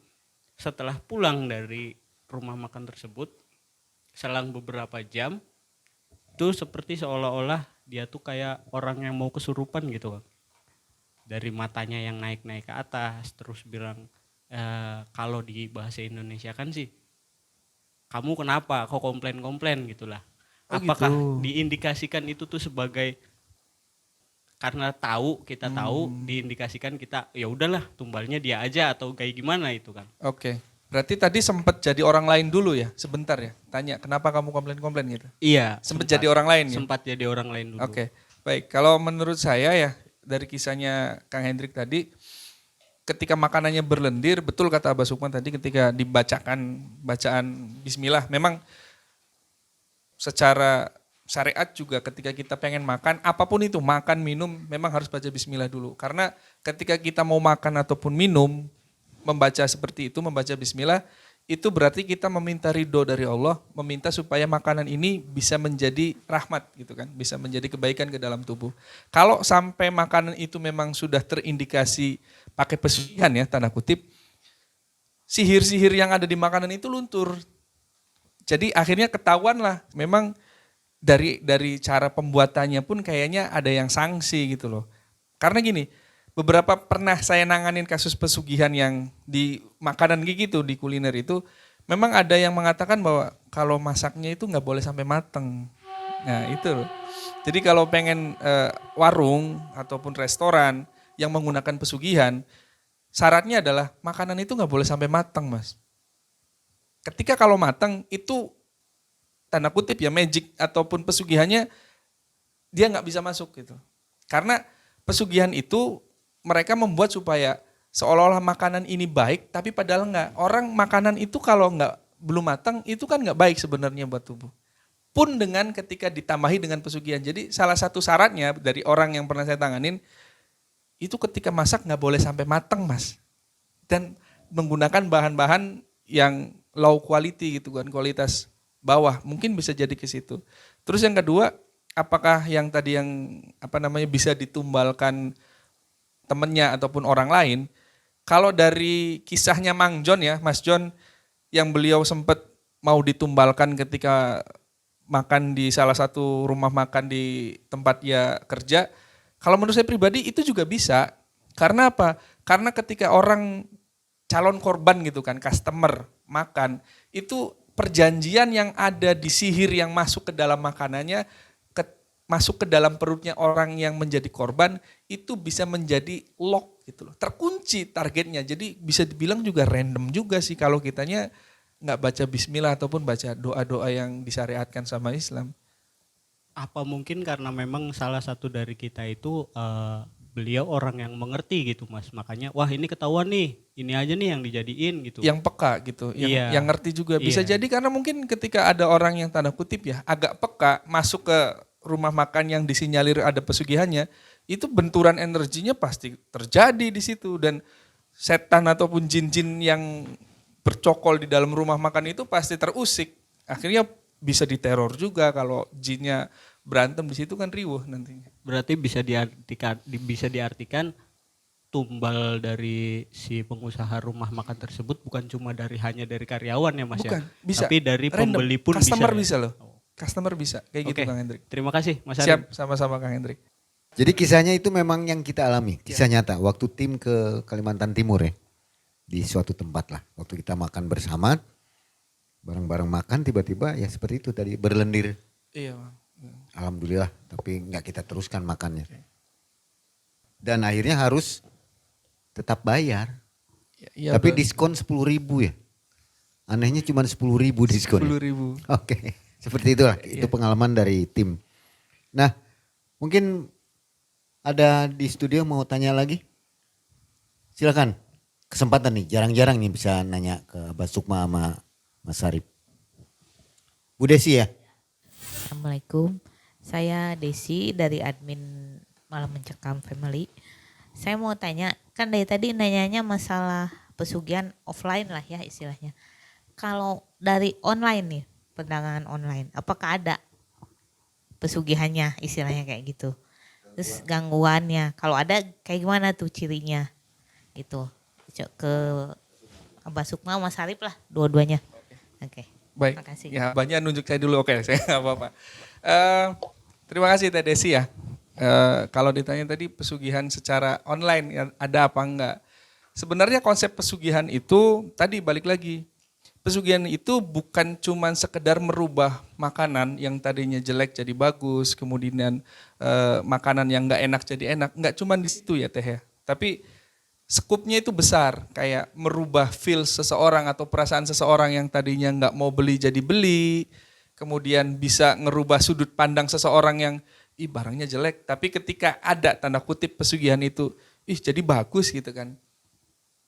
setelah pulang dari rumah makan tersebut, selang beberapa jam, itu seperti seolah-olah dia tuh kayak orang yang mau kesurupan gitu Kang. Dari matanya yang naik-naik ke atas, terus bilang, kalau di bahasa Indonesia kan sih, kamu kenapa kok komplain-komplain gitulah. Oh Apakah gitu. diindikasikan itu tuh sebagai karena kita tahu diindikasikan kita ya udahlah tumbalnya dia aja atau kayak gimana itu kan? Oke. Berarti tadi sempat jadi orang lain dulu ya, sebentar ya. Tanya, kenapa kamu komplain-komplain gitu? Iya. Sempat jadi orang lain ya? Sempat jadi orang lain dulu. Oke, baik. Kalau menurut saya ya, dari kisahnya Kang Hendrik tadi, ketika makanannya berlendir, betul kata Abah Sukman tadi ketika dibacakan bacaan Bismillah, memang secara syariat juga ketika kita pengen makan, apapun itu, makan, minum, memang harus baca Bismillah dulu. Karena ketika kita mau makan ataupun minum, membaca seperti itu, membaca Bismillah, itu berarti kita meminta ridho dari Allah, meminta supaya makanan ini bisa menjadi rahmat gitu kan, bisa menjadi kebaikan ke dalam tubuh. Kalau sampai makanan itu memang sudah terindikasi pakai pesugihan ya, tanda kutip, sihir-sihir yang ada di makanan itu luntur. Jadi akhirnya ketahuan lah, memang dari cara pembuatannya pun kayaknya ada yang sanksi gitu loh. Karena gini, beberapa pernah saya nanganin kasus pesugihan yang di makanan gitu, di kuliner itu, memang ada yang mengatakan bahwa kalau masaknya itu nggak boleh sampai mateng. Nah itu loh. Jadi kalau pengen warung ataupun restoran yang menggunakan pesugihan, syaratnya adalah makanan itu nggak boleh sampai mateng, Mas. Ketika kalau mateng itu tanda kutip ya magic ataupun pesugihannya dia nggak bisa masuk gitu. Karena pesugihan itu mereka membuat supaya seolah-olah makanan ini baik, tapi padahal enggak. Orang makanan itu kalau enggak belum matang, itu kan enggak baik sebenarnya buat tubuh. Pun dengan ketika ditambahi dengan pesugihan. Jadi salah satu syaratnya dari orang yang pernah saya tanganin, itu ketika masak enggak boleh sampai matang, Mas. Dan menggunakan bahan-bahan yang low quality gitu kan, kualitas bawah. Mungkin bisa jadi ke situ. Terus yang kedua, apakah yang tadi yang bisa ditumbalkan temennya ataupun orang lain, kalau dari kisahnya Mang John ya, Mas John yang beliau sempat mau ditumbalkan ketika makan di salah satu rumah makan di tempat dia kerja, kalau menurut saya pribadi itu juga bisa. Karena apa? Karena ketika orang calon korban gitu kan, customer makan, itu perjanjian yang ada di sihir yang masuk ke dalam makanannya, masuk ke dalam perutnya orang yang menjadi korban, itu bisa menjadi lock gitu loh. Terkunci targetnya. Jadi bisa dibilang juga random juga sih kalau kitanya nggak baca bismillah ataupun baca doa-doa yang disyariatkan sama Islam. Apa mungkin karena memang salah satu dari kita itu beliau orang yang mengerti gitu Mas. Makanya wah ini ketahuan nih, ini aja nih yang dijadiin gitu. Yang peka gitu, yang ngerti juga. Bisa jadi karena mungkin ketika ada orang yang tanda kutip ya agak peka masuk ke rumah makan yang disinyalir ada pesugihannya, itu benturan energinya pasti terjadi di situ dan setan ataupun jin-jin yang bercokol di dalam rumah makan itu pasti terusik. Akhirnya bisa diteror juga kalau jinnya berantem di situ kan riuh nantinya. Berarti bisa diartikan tumbal dari si pengusaha rumah makan tersebut bukan cuma hanya dari karyawan ya Mas Bukan, ya. bisa. Tapi dari Random. pembeli pun Customer bisa. bisa loh. Customer bisa, kayak gitu Kang Hendrik. Terima kasih Mas Siap, Arif. sama-sama Kang Hendrik. Jadi kisahnya itu memang yang kita alami, kisah nyata. Waktu tim ke Kalimantan Timur ya, di suatu tempat lah. Waktu kita makan bersama, bareng-bareng makan tiba-tiba ya seperti itu tadi berlendir. Iya Bang. Alhamdulillah, tapi nggak kita teruskan makannya. Dan akhirnya harus tetap bayar. Ya, Tapi diskon 10.000 ya. Anehnya cuma 10.000 diskon. 10.000. Oke, seperti itulah. Itu pengalaman dari tim. Nah, mungkin ada di studio mau tanya lagi? Silakan. Kesempatan nih, jarang-jarang nih bisa nanya ke Abah Sukma sama Mas Arif. Bu Desi ya? Assalamualaikum, saya Desi dari admin Malam Mencekam Family. Saya mau tanya, kan dari tadi nanyanya masalah pesugihan offline lah ya istilahnya. Kalau dari online nih, perdagangan online, apakah ada pesugihannya istilahnya kayak gitu? Terus gangguannya, kalau ada kayak gimana tuh cirinya gitu? Ke Abah Sukma, Mas Arif lah, dua-duanya. Oke. Baik, Makasih. ya banyak nunjuk saya dulu, oke saya nggak apa-apa. Terima kasih Teh Desi ya. Kalau ditanya tadi pesugihan secara online ya, ada apa enggak? Sebenarnya konsep pesugihan itu tadi balik lagi. Pesugihan itu bukan cuman sekedar merubah makanan yang tadinya jelek jadi bagus, kemudian makanan yang enggak enak jadi enak. Enggak cuman di situ ya Teh ya. Tapi skupnya itu besar, kayak merubah feel seseorang atau perasaan seseorang yang tadinya nggak mau beli jadi beli, kemudian bisa ngerubah sudut pandang seseorang yang ih barangnya jelek, tapi ketika ada tanda kutip pesugihan itu, ih jadi bagus gitu kan.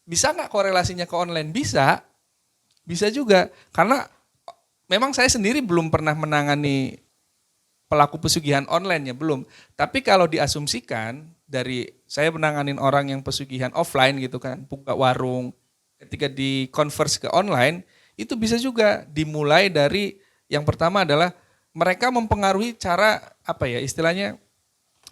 Bisa nggak korelasinya ke online? Bisa, bisa juga. Karena memang saya sendiri belum pernah menangani pelaku pesugihan online ya, belum. Tapi kalau diasumsikan dari saya menanganin orang yang pesugihan offline gitu kan, buka warung, ketika di-converse ke online, itu bisa juga dimulai dari yang pertama adalah mereka mempengaruhi cara apa ya istilahnya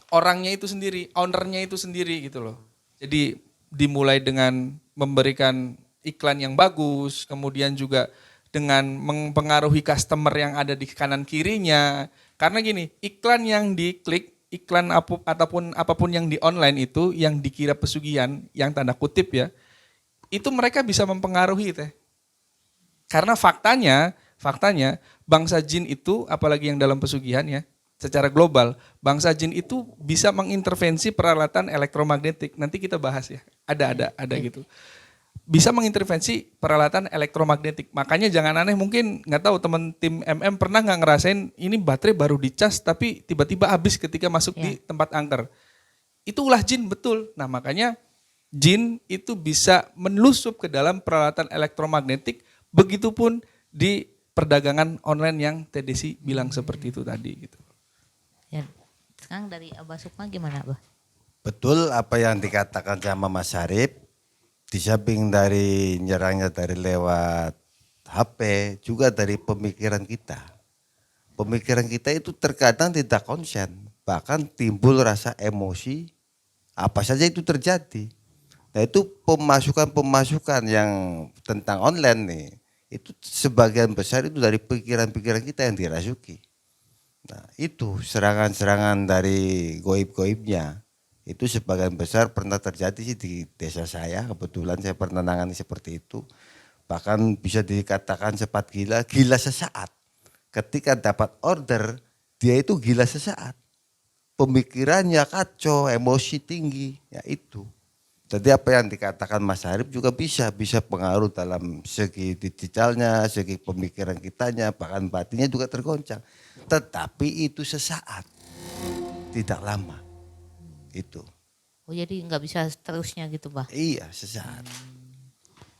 orangnya itu sendiri, ownernya itu sendiri gitu loh. Jadi dimulai dengan memberikan iklan yang bagus, kemudian juga dengan mempengaruhi customer yang ada di kanan kirinya. Karena gini, iklan yang diklik, iklan ataupun apapun yang di online itu yang dikira pesugihan, yang tanda kutip ya, itu mereka bisa mempengaruhi teh. Karena faktanya bangsa jin itu apalagi yang dalam pesugihan ya, secara global, bangsa jin itu bisa mengintervensi peralatan elektromagnetik. Nanti kita bahas ya. Ada gitu. Bisa mengintervensi peralatan elektromagnetik. Makanya jangan aneh, mungkin nggak tahu teman tim MM pernah nggak ngerasain ini baterai baru dicas tapi tiba-tiba habis ketika masuk di tempat angker. Itu ulah jin betul. Nah makanya jin itu bisa menelusup ke dalam peralatan elektromagnetik, begitupun di perdagangan online yang TDC bilang seperti itu tadi gitu. Ya. Sekarang dari Abah Sukma gimana Abah? Betul apa yang dikatakan sama Mas Syarif, di samping dari nyerangnya dari lewat HP, juga dari pemikiran kita. Pemikiran kita itu terkadang tidak konsen, bahkan timbul rasa emosi, apa saja itu terjadi. Nah itu pemasukan yang tentang online nih, itu sebagian besar itu dari pikiran-pikiran kita yang dirasuki. Nah itu serangan-serangan dari goib-goibnya. Itu sebagian besar pernah terjadi sih di desa saya, kebetulan saya pernah nangani seperti itu. Bahkan bisa dikatakan sempat gila sesaat. Ketika dapat order, dia itu gila sesaat. Pemikirannya kacau, emosi tinggi, ya itu. Jadi apa yang dikatakan Mas Harif juga bisa pengaruh dalam segi digitalnya, segi pemikiran kitanya, bahkan batinnya juga tergoncang. Tetapi itu sesaat, tidak lama. Itu. Oh jadi nggak bisa seterusnya gitu Bah? Iya sesaat.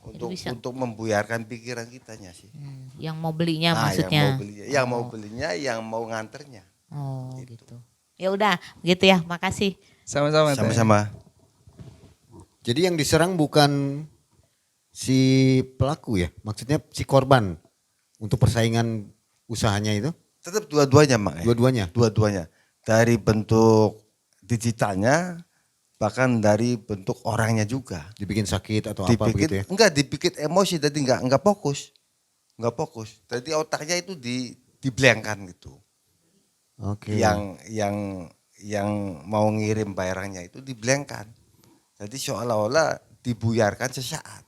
Untuk membuyarkan pikiran kitanya sih. Yang mau belinya maksudnya? Yang mau belinya, yang mau nganternya. Oh gitu. Ya udah begitu ya, makasih. Sama-sama. Sama-sama. Jadi yang diserang bukan si pelaku ya, maksudnya si korban untuk persaingan usahanya itu? Tetap dua-duanya Mak. Dua-duanya? Dua-duanya. Dari bentuk digitalnya, bahkan dari bentuk orangnya juga. Dibikin sakit atau apa begitu ya? Enggak, dibikin emosi, jadi enggak fokus. Enggak fokus. Jadi otaknya itu diblank-kan gitu. Oke. Yang mau ngirim barangnya itu diblank-kan. Jadi seolah-olah dibuyarkan sesaat.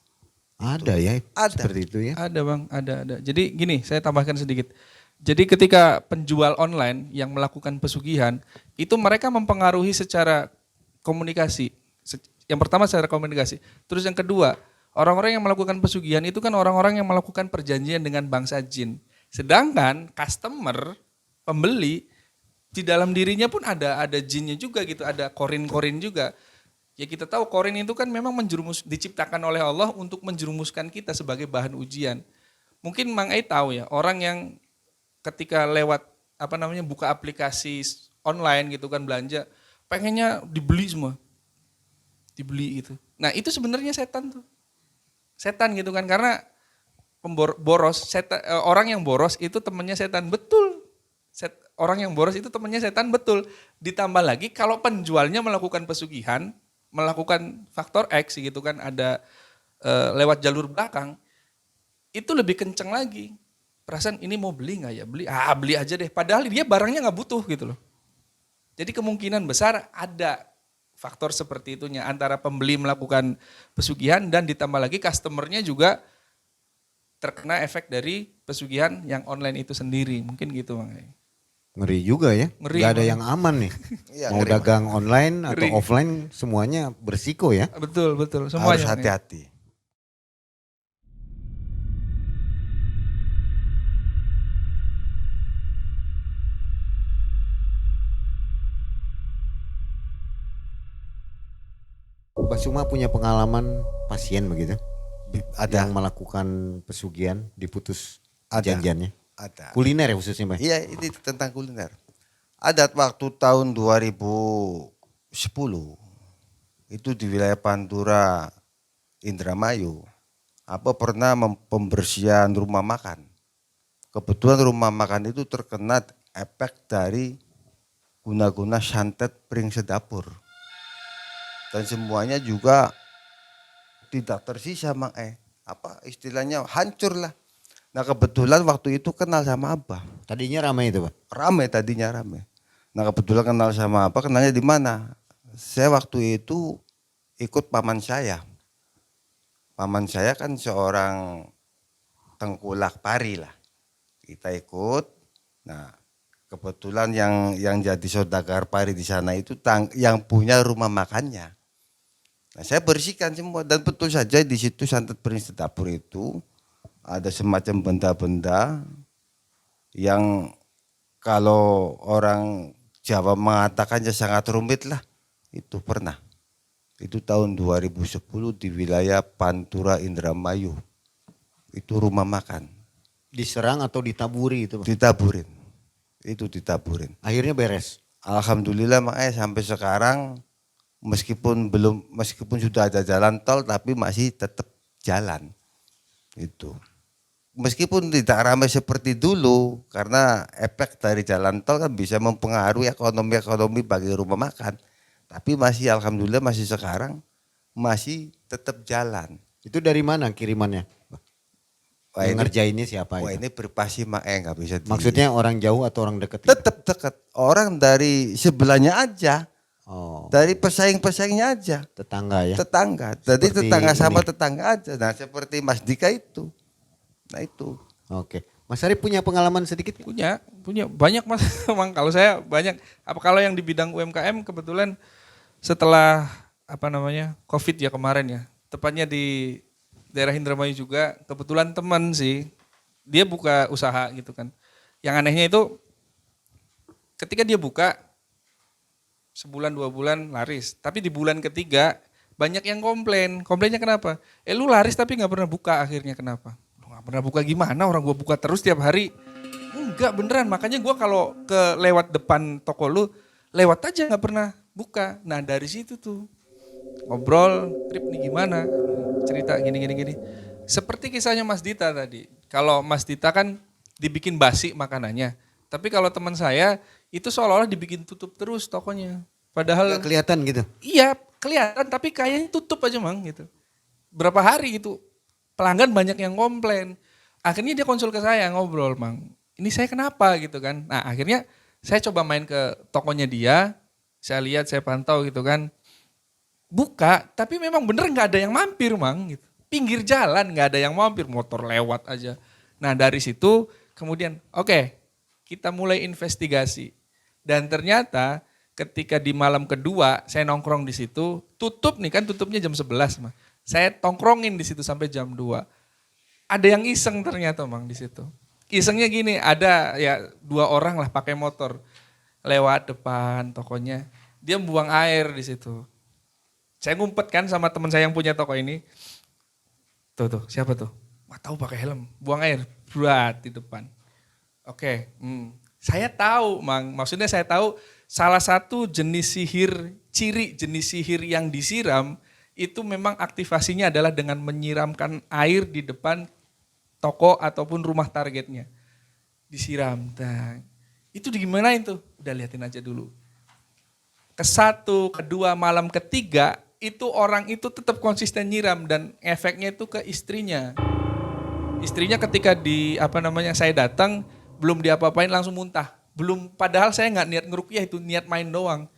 Ada ya? Ada. Seperti itu ya? Ada Bang, ada. Jadi gini, saya tambahkan sedikit. Jadi ketika penjual online yang melakukan pesugihan, itu mereka mempengaruhi secara komunikasi. Yang pertama secara komunikasi. Terus yang kedua, orang-orang yang melakukan pesugihan itu kan orang-orang yang melakukan perjanjian dengan bangsa jin. Sedangkan customer, pembeli, di dalam dirinya pun ada jinnya juga gitu, ada korin-korin juga. Ya kita tahu korin itu kan memang diciptakan oleh Allah untuk menjerumuskan kita sebagai bahan ujian. Mungkin Mang Ai tahu ya, orang yang ketika lewat buka aplikasi online gitu kan belanja, pengennya dibeli semua. Dibeli gitu. Nah, itu sebenarnya setan tuh. Setan gitu kan, karena orang yang boros itu temannya setan, betul. Orang yang boros itu temannya setan, betul. Ditambah lagi kalau penjualnya melakukan pesugihan, melakukan faktor X gitu kan, ada lewat jalur belakang, itu lebih kenceng lagi. Perasaan ini mau beli nggak ya? Beli aja deh. Padahal dia barangnya nggak butuh gitu loh. Jadi kemungkinan besar ada faktor seperti itunya antara pembeli melakukan pesugihan dan ditambah lagi customernya juga terkena efek dari pesugihan yang online itu sendiri. Mungkin gitu Bang. Ngeri juga ya. Ngeri Gak ada emang. yang aman nih. Iya, Mau ngeri, dagang online atau Ngeri. offline semuanya bersiko ya. Betul, Harus semuanya. hati-hati. Mbak Suma punya pengalaman pasien begitu? Ada, Yang melakukan pesugihan diputus Ada. janjiannya. ada. Kuliner ya khususnya Mbak? Iya, ini tentang kuliner. Ada waktu tahun 2010 itu di wilayah Pantura, Indramayu, apa pernah pembersihan rumah makan. Kebetulan rumah makan itu terkena efek dari guna-guna santet piring sedapur. Dan semuanya juga tidak tersisa Mang apa istilahnya hancur lah. Nah kebetulan waktu itu kenal sama Abah. Tadinya ramai itu Pak? Rame tadinya rame. Nah kebetulan kenal sama Abah, kenalnya di mana? Saya waktu itu ikut paman saya. Paman saya kan seorang tengkulak pari lah. Kita ikut. Nah kebetulan yang jadi saudagar pari di sana itu yang punya rumah makannya. Nah, saya bersihkan semua dan betul saja di situ santet piring sedapur itu ada semacam benda-benda yang kalau orang Jawa mengatakannya sangat rumit lah. Itu pernah. Itu tahun 2010 di wilayah Pantura Indramayu. Itu rumah makan. Diserang atau ditaburi itu Pak? Ditaburin. Itu ditaburin. Akhirnya beres? Alhamdulillah makanya sampai sekarang meskipun sudah ada jalan tol tapi masih tetap jalan. Itu. Meskipun tidak ramai seperti dulu karena efek dari jalan tol kan bisa mempengaruhi ekonomi bagi rumah makan. Tapi masih alhamdulillah masih sekarang masih tetap jalan. Itu dari mana kirimannya? Wah, Yang ini, ngerjainnya siapa wah itu? ini privasi nggak bisa Maksudnya orang jauh atau orang dekat? tetap dekat. Orang dari sebelahnya aja, Oh, dari pesaing-pesaingnya aja. tetangga ya? Tetangga. Jadi Seperti tetangga sama ini. tetangga aja. Nah seperti Mas Dika itu. Nah itu. Oke. Mas Arif punya pengalaman sedikit? Punya banyak Mas. Emang kalau saya banyak. Apa kalau yang di bidang UMKM kebetulan setelah Covid ya kemarin ya. Tepatnya di daerah Indramayu juga kebetulan teman sih. Dia buka usaha gitu kan. Yang anehnya itu ketika dia buka sebulan 2 bulan laris. Tapi di bulan ketiga banyak yang komplain. Komplainnya kenapa? Lu laris tapi nggak pernah buka akhirnya kenapa? Lu nggak pernah buka gimana? Orang gua buka terus tiap hari. Enggak beneran. Makanya gua kalau lewat depan toko lu lewat aja nggak pernah buka. Nah dari situ tuh ngobrol, trip nih gimana? Cerita gini. Seperti kisahnya Mas Dita tadi. Kalau Mas Dita kan dibikin basi makanannya. Tapi kalau teman saya itu seolah-olah dibikin tutup terus tokonya. Padahal Nggak kelihatan gitu? iya kelihatan tapi kayaknya tutup aja Mang gitu. Berapa hari gitu pelanggan banyak yang komplain. Akhirnya dia konsul ke saya ngobrol Mang. Ini saya kenapa gitu kan. Nah akhirnya saya coba main ke tokonya dia. Saya lihat saya pantau gitu kan. Buka tapi memang bener gak ada yang mampir Mang gitu. Pinggir jalan gak ada yang mampir motor lewat aja. Nah dari situ kemudian oke, kita mulai investigasi. Dan ternyata ketika di malam kedua saya nongkrong di situ, tutup nih kan tutupnya jam 11 Mang. Saya tongkrongin di situ sampai jam 2. Ada yang iseng ternyata Mang di situ. Isengnya gini, ada ya 2 orang lah pakai motor lewat depan tokonya. Dia buang air di situ. Saya ngumpet kan sama teman saya yang punya toko ini. Tuh, siapa tuh? Nggak tahu pakai helm, buang air, buat di depan. Oke, saya tahu Mang, maksudnya saya tahu salah satu ciri jenis sihir yang disiram itu memang aktivasinya adalah dengan menyiramkan air di depan toko ataupun rumah targetnya. Disiram, itu digimanain tuh? Udah liatin aja dulu. Ke-1, kedua, malam ketiga itu orang itu tetap konsisten nyiram dan efeknya itu ke istrinya. Istrinya ketika saya datang belum diapa-apain langsung muntah. Belum, padahal saya nggak niat ngeruqyah itu, niat main doang.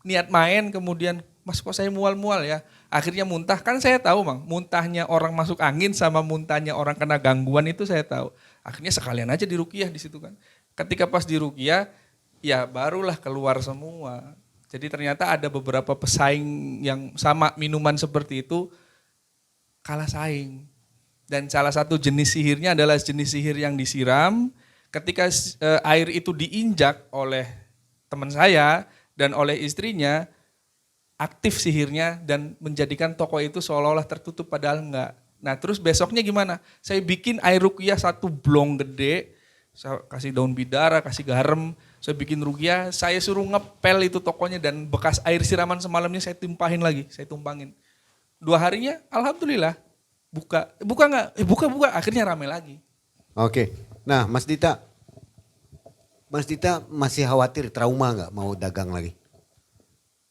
Niat main kemudian, Mas kok saya mual-mual ya. Akhirnya muntah, kan saya tahu Mang, muntahnya orang masuk angin sama muntahnya orang kena gangguan itu saya tahu. Akhirnya sekalian aja diruqyah di situ kan. ketika pas di ruqyah ya barulah keluar semua. Jadi ternyata ada beberapa pesaing yang sama minuman seperti itu kalah saing. Dan salah satu jenis sihirnya adalah jenis sihir yang disiram. Ketika air itu diinjak oleh teman saya dan oleh istrinya, aktif sihirnya dan menjadikan toko itu seolah-olah tertutup padahal enggak. Nah terus besoknya gimana? Saya bikin air ruqyah 1 blong gede, saya kasih daun bidara, kasih garam, saya bikin ruqyah, saya suruh ngepel itu tokonya dan bekas air siraman semalamnya saya tumpahin lagi, saya tumpangin. 2 harinya alhamdulillah buka akhirnya rame lagi. Oke, nah Mas Dita masih khawatir trauma nggak mau dagang lagi?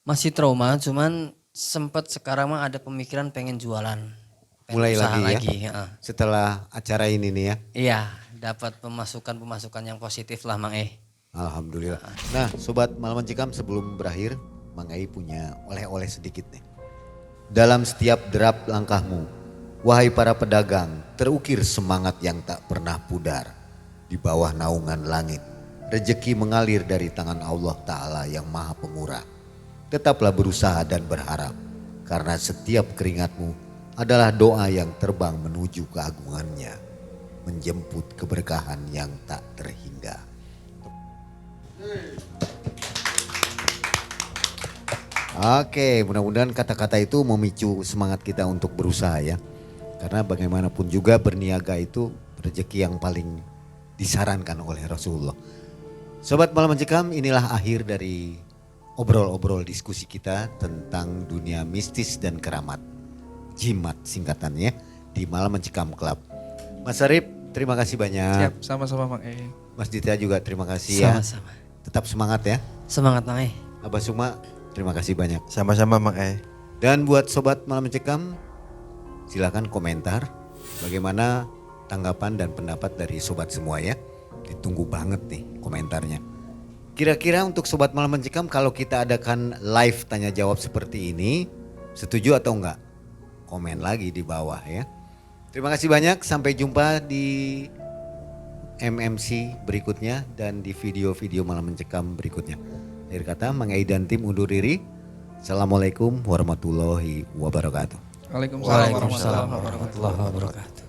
Masih trauma, cuman sempet sekarang mah ada pemikiran pengen jualan. Pengen Mulai usaha lagi ya? heeh. Setelah acara ini nih ya? Iya, dapat pemasukan yang positif lah Mang Alhamdulillah. Nah Sobat Malam Mencekam, sebelum berakhir, Mang Ai punya oleh-oleh sedikit nih. Dalam setiap derap langkahmu, wahai para pedagang, terukir semangat yang tak pernah pudar. Di bawah naungan langit, rejeki mengalir dari tangan Allah Ta'ala yang maha pemurah. Tetaplah berusaha dan berharap, karena setiap keringatmu adalah doa yang terbang menuju keagungannya, menjemput keberkahan yang tak terhingga. Oke, mudah-mudahan kata-kata itu memicu semangat kita untuk berusaha ya. Karena bagaimanapun juga berniaga itu rezeki yang paling disarankan oleh Rasulullah. Sobat Malam Mencekam, inilah akhir dari obrol-obrol diskusi kita tentang dunia mistis dan keramat. Jimat singkatannya di Malam Mencekam Club. Mas Arif, terima kasih banyak. Siap, sama-sama Mang Ai. Mas Dita juga terima kasih ya. Sama-sama. Tetap semangat ya. Semangat Mang Abah Suma, terima kasih banyak. Sama-sama Mang Ai. Dan buat Sobat Malam Mencekam, silakan komentar bagaimana tanggapan dan pendapat dari sobat semua ya. Ditunggu banget nih komentarnya. Kira-kira untuk Sobat Malam Mencekam, kalau kita adakan live tanya jawab seperti ini, setuju atau enggak? Komen lagi di bawah ya. Terima kasih banyak, sampai jumpa di MMC berikutnya dan di video-video Malam Mencekam berikutnya. Akhir kata, Mang Ai dan tim undur diri. Assalamualaikum warahmatullahi wabarakatuh. Waalaikumsalam warahmatullahi Waalaikumsalam wabarakatuh. warahmatullahi wabarakatuh.